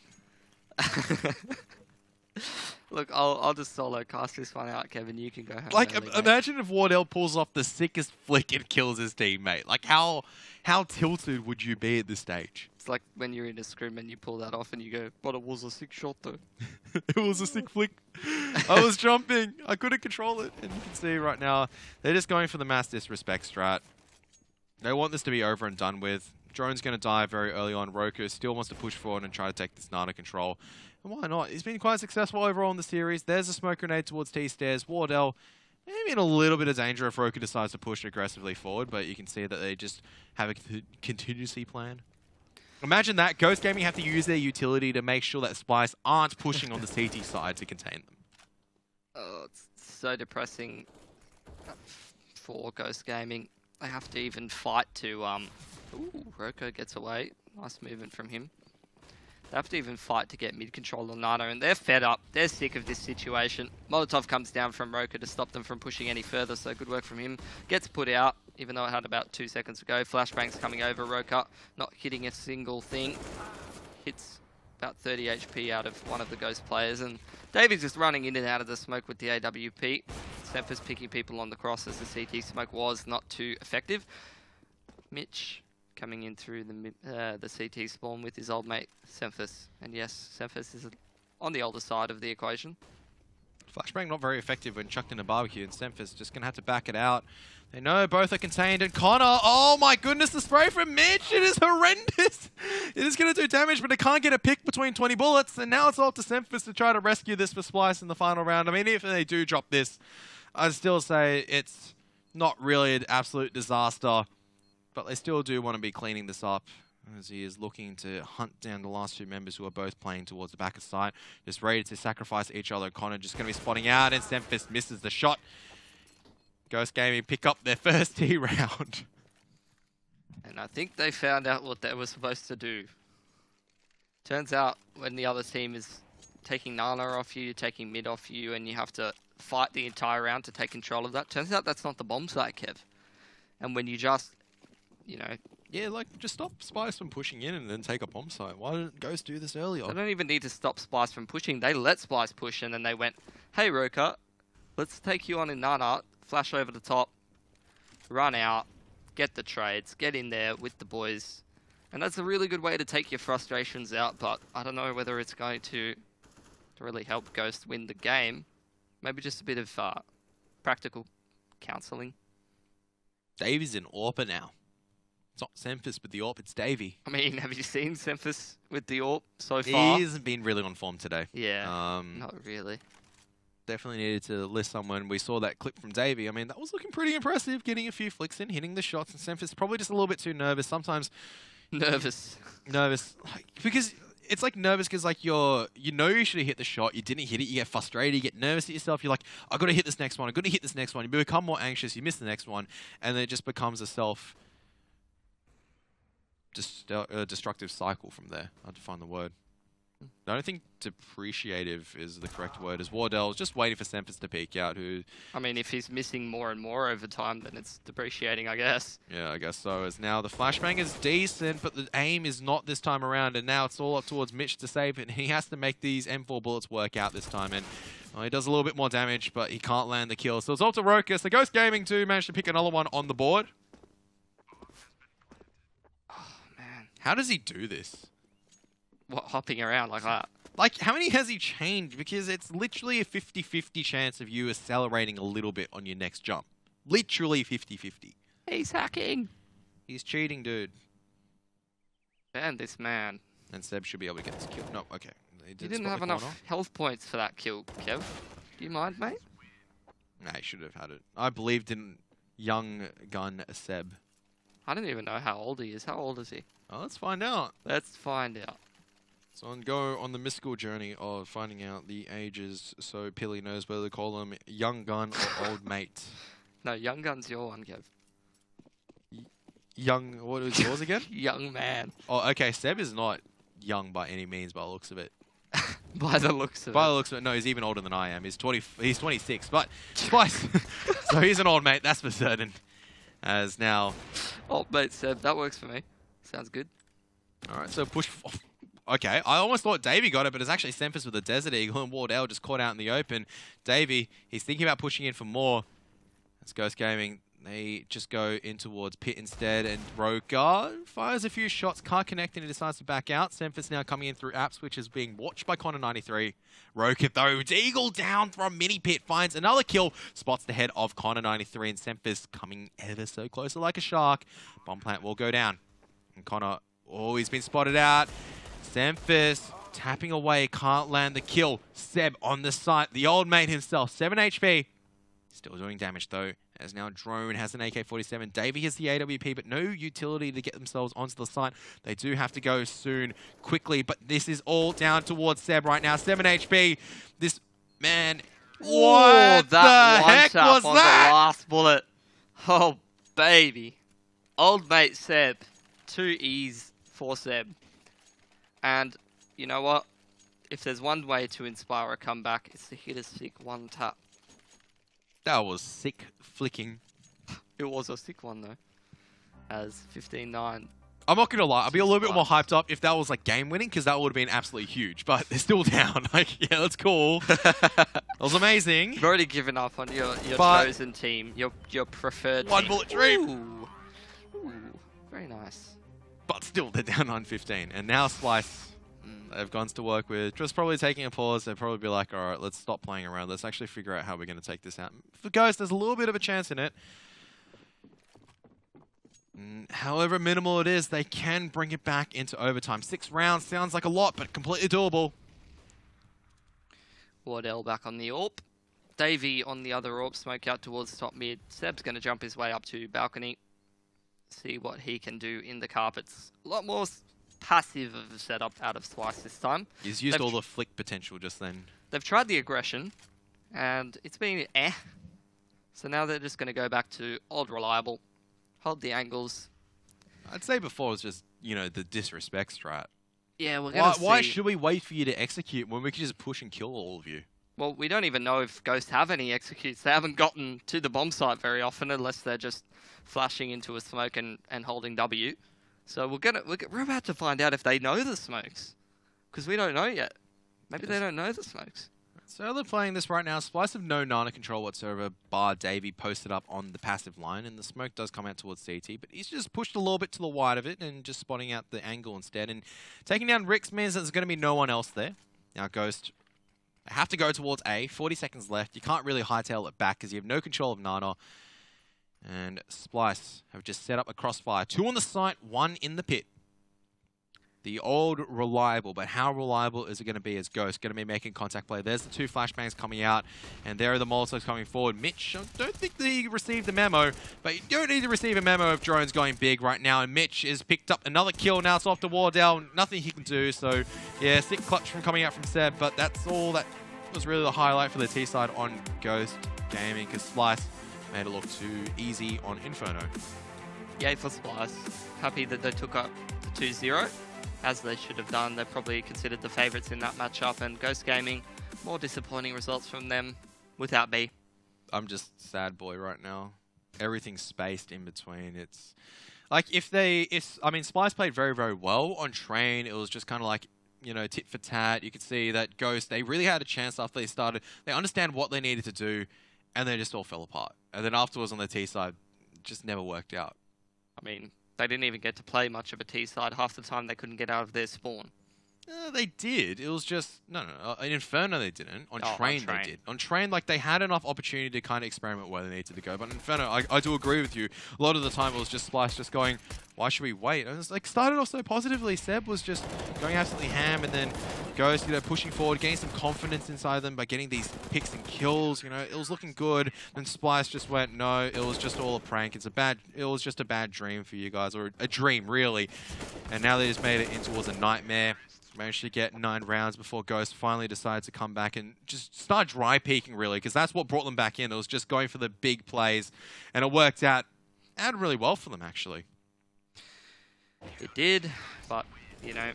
Look, I'll just solo cast this one out, Kevin. You can go home. Like, early, imagine if Wardell pulls off the sickest flick and kills his teammate. Like, how tilted would you be at this stage? It's like when you're in a scrim and you pull that off and you go, but it was a sick shot, though. It was a sick flick. I was jumping. I couldn't control it. And you can see right now, they're just going for the mass disrespect strat. They want this to be over and done with. Drone's going to die very early on. Roku still wants to push forward and try to take this Nana control. And why not? He's been quite successful overall in the series. There's a smoke grenade towards T-stairs. Wardell maybe in a little bit of danger if Roku decides to push aggressively forward, but you can see that they just have a contingency plan. Imagine that. Ghost Gaming have to use their utility to make sure that Splyce aren't pushing on the CT side to contain them. Oh, it's so depressing for Ghost Gaming. They have to even fight to... Ooh, Roko gets away. Nice movement from him. They have to even fight to get mid-control on Nano, and they're fed up. They're sick of this situation. Molotov comes down from Roker to stop them from pushing any further, so good work from him. Gets put out, even though it had about 2 seconds to go. Flashbang's coming over. Roker not hitting a single thing. Hits about 30 HP out of one of the Ghost players, and Davy's just running in and out of the smoke with the AWP. Semphis picking people on the cross as the CT smoke was not too effective. Mitch coming in through the CT spawn with his old mate, Semphis. And yes, Semphis is on the older side of the equation. Flashbang not very effective when chucked in a barbecue, and Semphis just going to have to back it out. They know both are contained, and Connor, oh my goodness, the spray from Mitch, it is horrendous. It is going to do damage, but it can't get a pick between 20 bullets, and now it's all up to Semphis to try to rescue this for Splyce in the final round. I mean, if they do drop this, I'd still say it's not really an absolute disaster, but they still do want to be cleaning this up, as he is looking to hunt down the last 2 members who are both playing towards the back of site. Just ready to sacrifice each other. Connor just going to be spotting out, and Semphis misses the shot. Ghost Gaming pick up their first T round. And I think they found out what they were supposed to do. Turns out when the other team is taking Nana off you, taking mid off you, and you have to fight the entire round to take control of that. Turns out that's not the bomb site, Kev. And when you just, you know... Yeah, like, just stop Splyce from pushing in and then take a bomb site. Why didn't Ghost do this earlier? They don't even need to stop Splyce from pushing. They let Splyce push, and then they went, hey, Roka, let's take you on in Nana, flash over the top, run out, get the trades, get in there with the boys. And that's a really good way to take your frustrations out, but I don't know whether it's going to really help Ghost win the game. Maybe just a bit of practical counselling. Davey's in Orpa now. It's not Semphis with the AWP, it's Davey. I mean, have you seen Semphis with the AWP so far? He hasn't been really on form today. Yeah, not really. Definitely needed to list someone. We saw that clip from Davey. I mean, that was looking pretty impressive, getting a few flicks in, hitting the shots, and Semphis probably just a little bit too nervous. Sometimes... Nervous. Because it's like nervous because like you know you should have hit the shot, you didn't hit it, you get frustrated, you get nervous at yourself, you're like, I got to hit this next one, I got to hit this next one. You become more anxious, you miss the next one, and then it just becomes a destructive cycle from there. I had to find the word. I don't think depreciative is the correct word, as Wardell's just waiting for Semphis to peek out, who... I mean, if he's missing more and more over time, then it's depreciating, I guess. Yeah, I guess so. As now the flashbang is decent, but the aim is not this time around, and now it's all up towards Mitch to save it. He has to make these M4 bullets work out this time, and he does a little bit more damage, but he can't land the kill. So it's all to Rokus. The Ghost Gaming too managed to pick another one on the board. Oh, man. How does he do this? What, hopping around like that? Like, how many has he changed? Because it's literally a 50-50 chance of you accelerating a little bit on your next jump. Literally 50-50. He's hacking. He's cheating, dude. And this man. And Seb should be able to get this kill. No, okay. He didn't have enough health points for that kill, Kev. Do you mind, mate? Nah, he should have had it. I believed in young gun Seb. I don't even know how old he is. How old is he? Oh, let's find out. Let's find out. So go on the mystical journey of finding out the ages so Pilly knows whether to call him young gun or old mate. No, young gun's your one, Kev. Young, what was yours again? Young man. Oh, okay. Seb is not young by any means by the looks of it. By the looks of it. By the looks of it, no, he's even older than I am. He's 26, but twice. So he's an old mate, that's for certain. As now... Old mate Seb, that works for me. Sounds good. Alright, so push... Okay, I almost thought Davey got it, but it's actually Semphis with a Desert Eagle, and Wardell just caught out in the open. Davey, he's thinking about pushing in for more. That's Ghost Gaming. They just go in towards Pit instead, and Roka fires a few shots, can't connect, and he decides to back out. Semphis now coming in through apps, which is being watched by Connor93. Roka, though, Eagle down from Mini Pit, finds another kill, spots the head of Connor93, and Semphis coming ever so closer like a shark. Bomb plant will go down. And Connor, oh, he's been spotted out. Semphis tapping away, can't land the kill. Seb on the site, the old mate himself, 7 HP. Still doing damage though, as now Drone has an AK-47. Davey has the AWP, but no utility to get themselves onto the site. They do have to go soon, quickly, but this is all down towards Seb right now. 7 HP. This man, what the heck was on that? The last bullet. Oh, baby. Old mate Seb. 2 E's for Seb. And you know what? If there's one way to inspire a comeback, it's to hit a sick one tap. That was sick flicking. It was a sick one though. As 15-9. I'm not going to lie, I'd be a little bit more hyped up if that was like game winning, because that would have been absolutely huge. But they're still down. Like, yeah, that's cool. That was amazing. You've already given up on your chosen team, your preferred one team. bullet dream. Ooh, very nice. But still, they're down 9-15. And now Splyce, they've guns to work with. Just probably taking a pause. They'll probably be like, all right, let's stop playing around. Let's actually figure out how we're going to take this out. For Ghost, there's a little bit of a chance in it. However minimal it is, they can bring it back into overtime. 6 rounds sounds like a lot, but completely doable. Wardell back on the AWP. Davey on the other AWP, smoke out towards top mid. Seb's going to jump his way up to balcony. See what he can do in the carpets. A lot more passive of a setup out of Splyce this time. He's used all the flick potential just then. They've tried the aggression, and it's been eh. So now they're just going to go back to old reliable. Hold the angles. I'd say before it was just, you know, the disrespect strat. Yeah, we're going to see. Why should we wait for you to execute when we can just push and kill all of you? Well, we don't even know if Ghost have any executes. They haven't gotten to the bomb site very often unless they're just flashing into a smoke and holding W. So we're about to find out if they know the smokes. Because we don't know yet. Maybe they don't know the smokes. So they're playing this right now. Splyce have no Nana control whatsoever, bar Davey posted up on the passive line, and the smoke does come out towards CT, but he's just pushed a little bit to the wide of it and just spotting out the angle instead. And taking down Rix means that there's going to be no one else there. Now Ghost have to go towards A, 40 seconds left. You can't really hightail it back because you have no control of Nana. And Splyce have just set up a crossfire. 2 on the site, 1 in the pit. The old reliable, but how reliable is it going to be as Ghost going to be making contact play? There's the 2 flashbangs coming out, and there are the Molotovs coming forward. Mitch, I don't think he received the memo, but you don't need to receive a memo if drone's going big right now, and Mitch has picked up another kill. Now it's off to Wardell, nothing he can do, so yeah, sick clutch from coming out from Seb, but that's all that was really the highlight for the T side on Ghost Gaming, because Splyce made it look too easy on Inferno. Yay for Splyce. Happy that they took up the 2-0. As they should have done. They're probably considered the favourites in that matchup, and Ghost Gaming, more disappointing results from them without B. I'm just sad boy right now. Everything's spaced in between. It's like I mean, Splyce played very, very well on Train. It was just kind of like, you know, tit for tat. You could see that Ghost, they really had a chance after they started. They understand what they needed to do, and they just all fell apart. And then afterwards on the T side, it just never worked out. I mean, they didn't even get to play much of a T side. Half the time they couldn't get out of their spawn. They did. It was just... No. In Inferno, they didn't. On Train, Train, they did. On Train, like, they had enough opportunity to kind of experiment where they needed to go. But in Inferno, I do agree with you. A lot of the time, it was just Splyce just going, why should we wait? And it was like, started off so positively. Seb was just going absolutely ham, and then Ghost, you know, pushing forward, getting some confidence inside them by getting these picks and kills. You know, it was looking good. Then Splyce just went, no, it was just all a prank. It was just a bad dream for you guys, or a dream, really. And now they just made it in towards a nightmare. Managed to get 9 rounds before Ghost finally decided to come back and just start dry peeking, really, because that's what brought them back in. It was just going for the big plays, and it worked out really well for them, actually. It did, but, you know,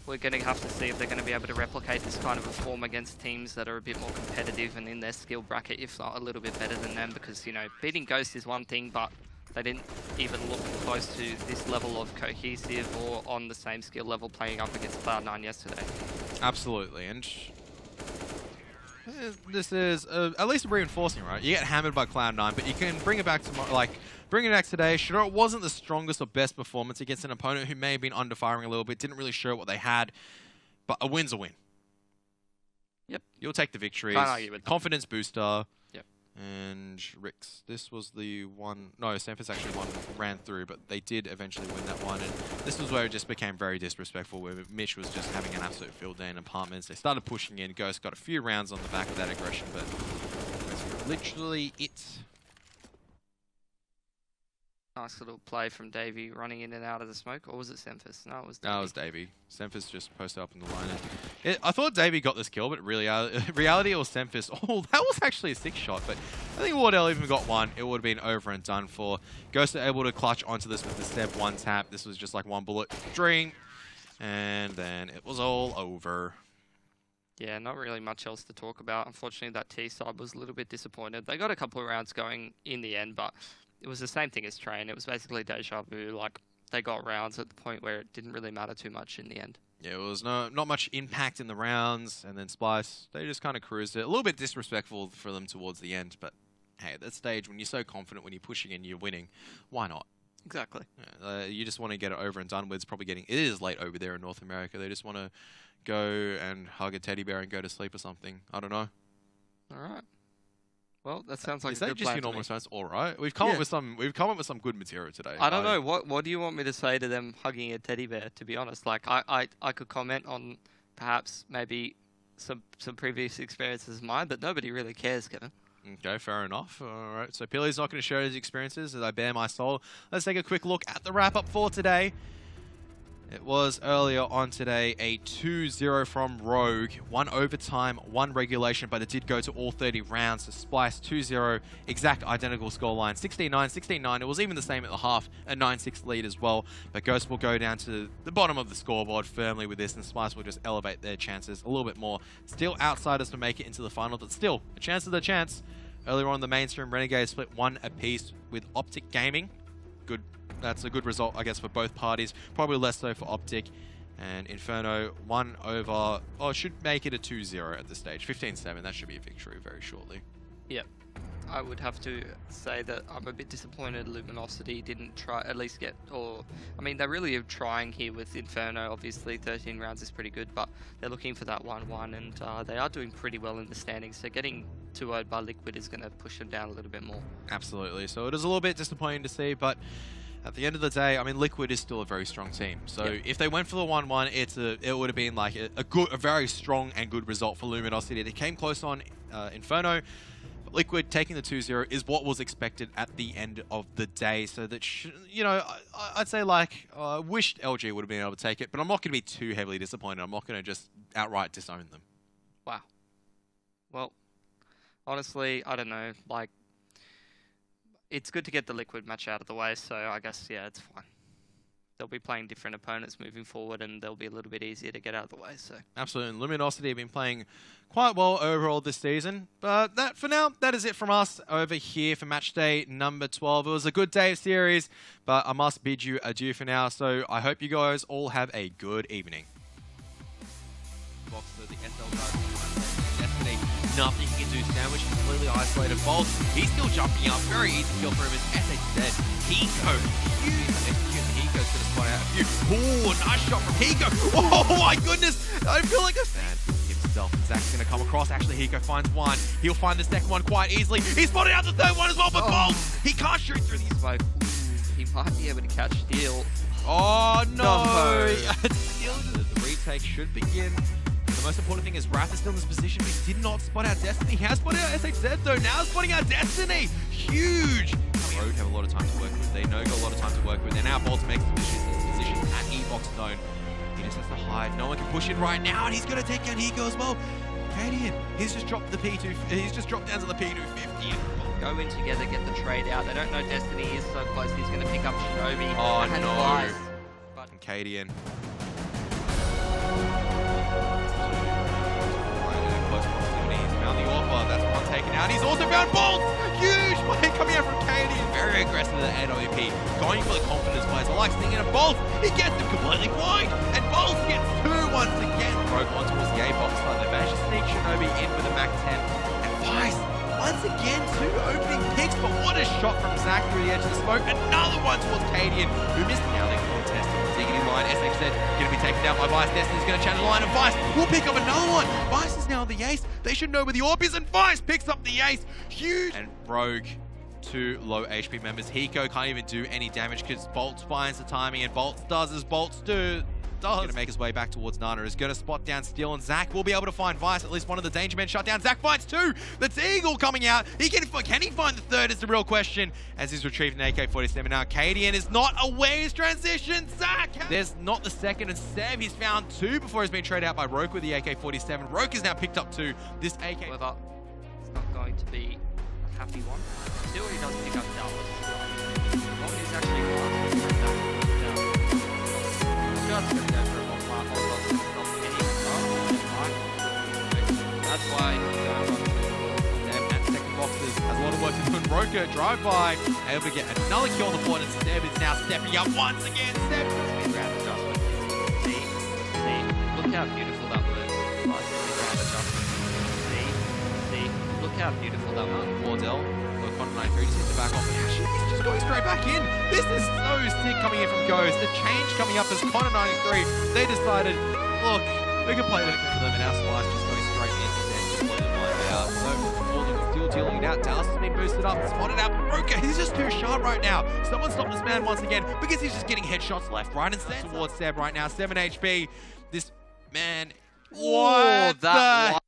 we're going to have to see if they're going to be able to replicate this kind of a form against teams that are a bit more competitive and in their skill bracket, if not a little bit better than them, because, you know, beating Ghost is one thing, but they didn't even look close to this level of cohesive or on the same skill level playing up against Cloud9 yesterday. Absolutely, and this is at least reinforcing, right? You get hammered by Cloud9, but you can bring it back tomorrow, like bring it back today. Sure, it wasn't the strongest or best performance against an opponent who may have been underfiring a little bit, didn't really show what they had, but a win's a win. Yep. You'll take the victories. Can't argue with that. Confidence booster. Yep. And Rix, this was the one... No, Sanford's actually ran through, but they did eventually win that one. And this was where it just became very disrespectful, where Mitch was just having an absolute field day in apartments. They started pushing in. Ghost got a few rounds on the back of that aggression, but that's literally it. Nice little play from Davey running in and out of the smoke. Or was it Semphis? No, it was Davey. No, it was Davey. Semphis just posted up in the line. I thought Davey got this kill, but really, reality it was Semphis. Oh, that was actually a 6 shot, but I think Wardell even got one. It would have been over and done for. Ghost are able to clutch onto this with the step 1 tap. This was just like one bullet dream, and then it was all over. Yeah, not really much else to talk about. Unfortunately, that T side was a little bit disappointed. They got a couple of rounds going in the end, but it was the same thing as Train. It was basically deja vu. Like, they got rounds at the point where it didn't really matter too much in the end. Yeah, it was not much impact in the rounds, and then Splyce, they just kind of cruised it. A little bit disrespectful for them towards the end, but hey, at that stage, when you're so confident, when you're pushing and you're winning, why not? Exactly. Yeah, you just want to get it over and done with. It's probably getting... It is late over there in North America. They just want to go and hug a teddy bear and go to sleep or something. I don't know. All right. Well, that sounds like is a that good just plan your to normal me. response? All right, we've come up with some good material today. I don't know what do you want me to say to them hugging a teddy bear? To be honest, like I could comment on perhaps maybe some previous experiences of mine, but nobody really cares, Kevin. Okay, fair enough. All right, so Peely's not going to share his experiences as I bare my soul. Let's take a quick look at the wrap up for today. It was earlier on today a 2-0 from Rogue. 1 overtime, 1 regulation, but it did go to all 30 rounds. So Splyce 2-0, exact identical scoreline. 16-9, 16-9. It was even the same at the half, a 9-6 lead as well. But Ghost will go down to the bottom of the scoreboard firmly with this, and Splyce will just elevate their chances a little bit more. Still outsiders to make it into the final, but still, a chance is a chance. Earlier on the mainstream, Renegade split 1 apiece with Optic Gaming. Good. That's a good result, I guess, for both parties. Probably less so for Optic. And Inferno 1 over... Oh, should make it a 2-0 at this stage. 15-7, that should be a victory very shortly. Yep. I would have to say that I'm a bit disappointed Luminosity didn't try, at least get, or... I mean, they really are trying here with Inferno. Obviously, 13 rounds is pretty good, but they're looking for that 1-1, and they are doing pretty well in the standings. So getting 2-0'd by Liquid is going to push them down a little bit more. Absolutely. So it is a little bit disappointing to see, but... At the end of the day, I mean, Liquid is still a very strong team. So if they went for the 1-1, it would have been like a very strong and good result for Luminosity. They came close on Inferno. But Liquid taking the 2-0 is what was expected at the end of the day. So that, you know, I'd say like, I wished LG would have been able to take it, but I'm not going to be too heavily disappointed. I'm not going to just outright disown them. Wow. Well, honestly, I don't know, like, it's good to get the Liquid match out of the way, so I guess, yeah, it's fine. They'll be playing different opponents moving forward, and they'll be a little bit easier to get out of the way, so... Absolutely, and Luminosity have been playing quite well overall this season, but that, for now, that is it from us over here for Matchday number 12. It was a good day of series, but I must bid you adieu for now, so I hope you guys all have a good evening. Box for the ESL guys. Destiny, nothing he can do. Sandwich completely isolated. Bolt, he's still jumping up. Very easy kill for him as SHZ. Hiko, huge execute. Hiko's going to spot out a few. Oh, nice shot from Hiko. Oh my goodness, I feel like a fan himself. Zach's going to come across. Actually, Hiko finds one. He'll find the second one quite easily. He spotted out the third one as well, but Bolt, he can't shoot through these smoke. He might be able to catch Steel. Oh no! Still, the retake should begin. The most important thing is Wrath is still in this position, but he did not spot out Destiny. He has spotted out SHZ though, now spotting out Destiny! Huge! Rogue have a lot of time to work with. They know got a lot of time to work with. And now Bolt makes this position at E-Box zone. He just has to hide. No one can push in right now, and he's going to take down Hiko as well. Cadian, he's just dropped the P2. He's just dropped down to the P250. Go in together, get the trade out. They don't know Destiny is so close. He's going to pick up Shinobi. Oh and no! Splyce. And Cadian. That's one taken out. He's also found Bolt! Huge play coming out from Cadian. Very aggressive with the AWP. Going for the confidence plays. I like stinging a Bolt. He gets him completely blind. And Bolt gets 2 once again. Rogue on towards the A-box side. They managed to sneak Shinobi in with a Mac 10. And Vice, once again, 2 opening picks. But what a shot from Zach through the edge of the smoke. Another one towards Cadian, who missed the outing contest. Diggity line, SHZ going to be taken down by Vice. Destiny's going to channel line, and Vice will pick up another one. Vice is now the ace. They should know where the AWP is, and Vice picks up the ace. Huge. And Rogue, 2 low HP members. Hiko can't even do any damage because Bolt finds the timing, and Bolt does as Bolts do. Going to make his way back towards Nana. Is going to spot down Steel, and Zach will be able to find Vice. At least one of the danger men shut down. Zach finds 2. That's Eagle coming out. Can he find the third is the real question as he's retrieved an AK-47. Now Cadian is not aware his transition. Zach, there's not the second, and Seb, he's found 2 before he's been traded out by Roke with the AK-47. Roke has now picked up 2. This AK... However, it's not going to be a happy one. Still, he does pick up Dallas. What is actually going just going to go for a bomb plant. That's why and second boxes has a lot of work to do. And Roker drive by, able to get another kill on the board, and Seb is now stepping up once again. Seb does his round adjustment. See, look how beautiful that works. Nice round adjustment. See, look how beautiful that works. Wardell, Connor 93 just hits the back off, and actually he's just going straight back in. This is so sick coming in from Ghost. The change coming up as Connor 93. They decided, look, we can play that for them, and our Splyce just going straight in and just play the blind out. So Walden still dealing it out. Dallas has been boosted up, spotted out. Roker, he's just too sharp right now. Someone stop this man once again because he's just getting headshots left, right, and center towards Seb right now. 7 HP. This man, what the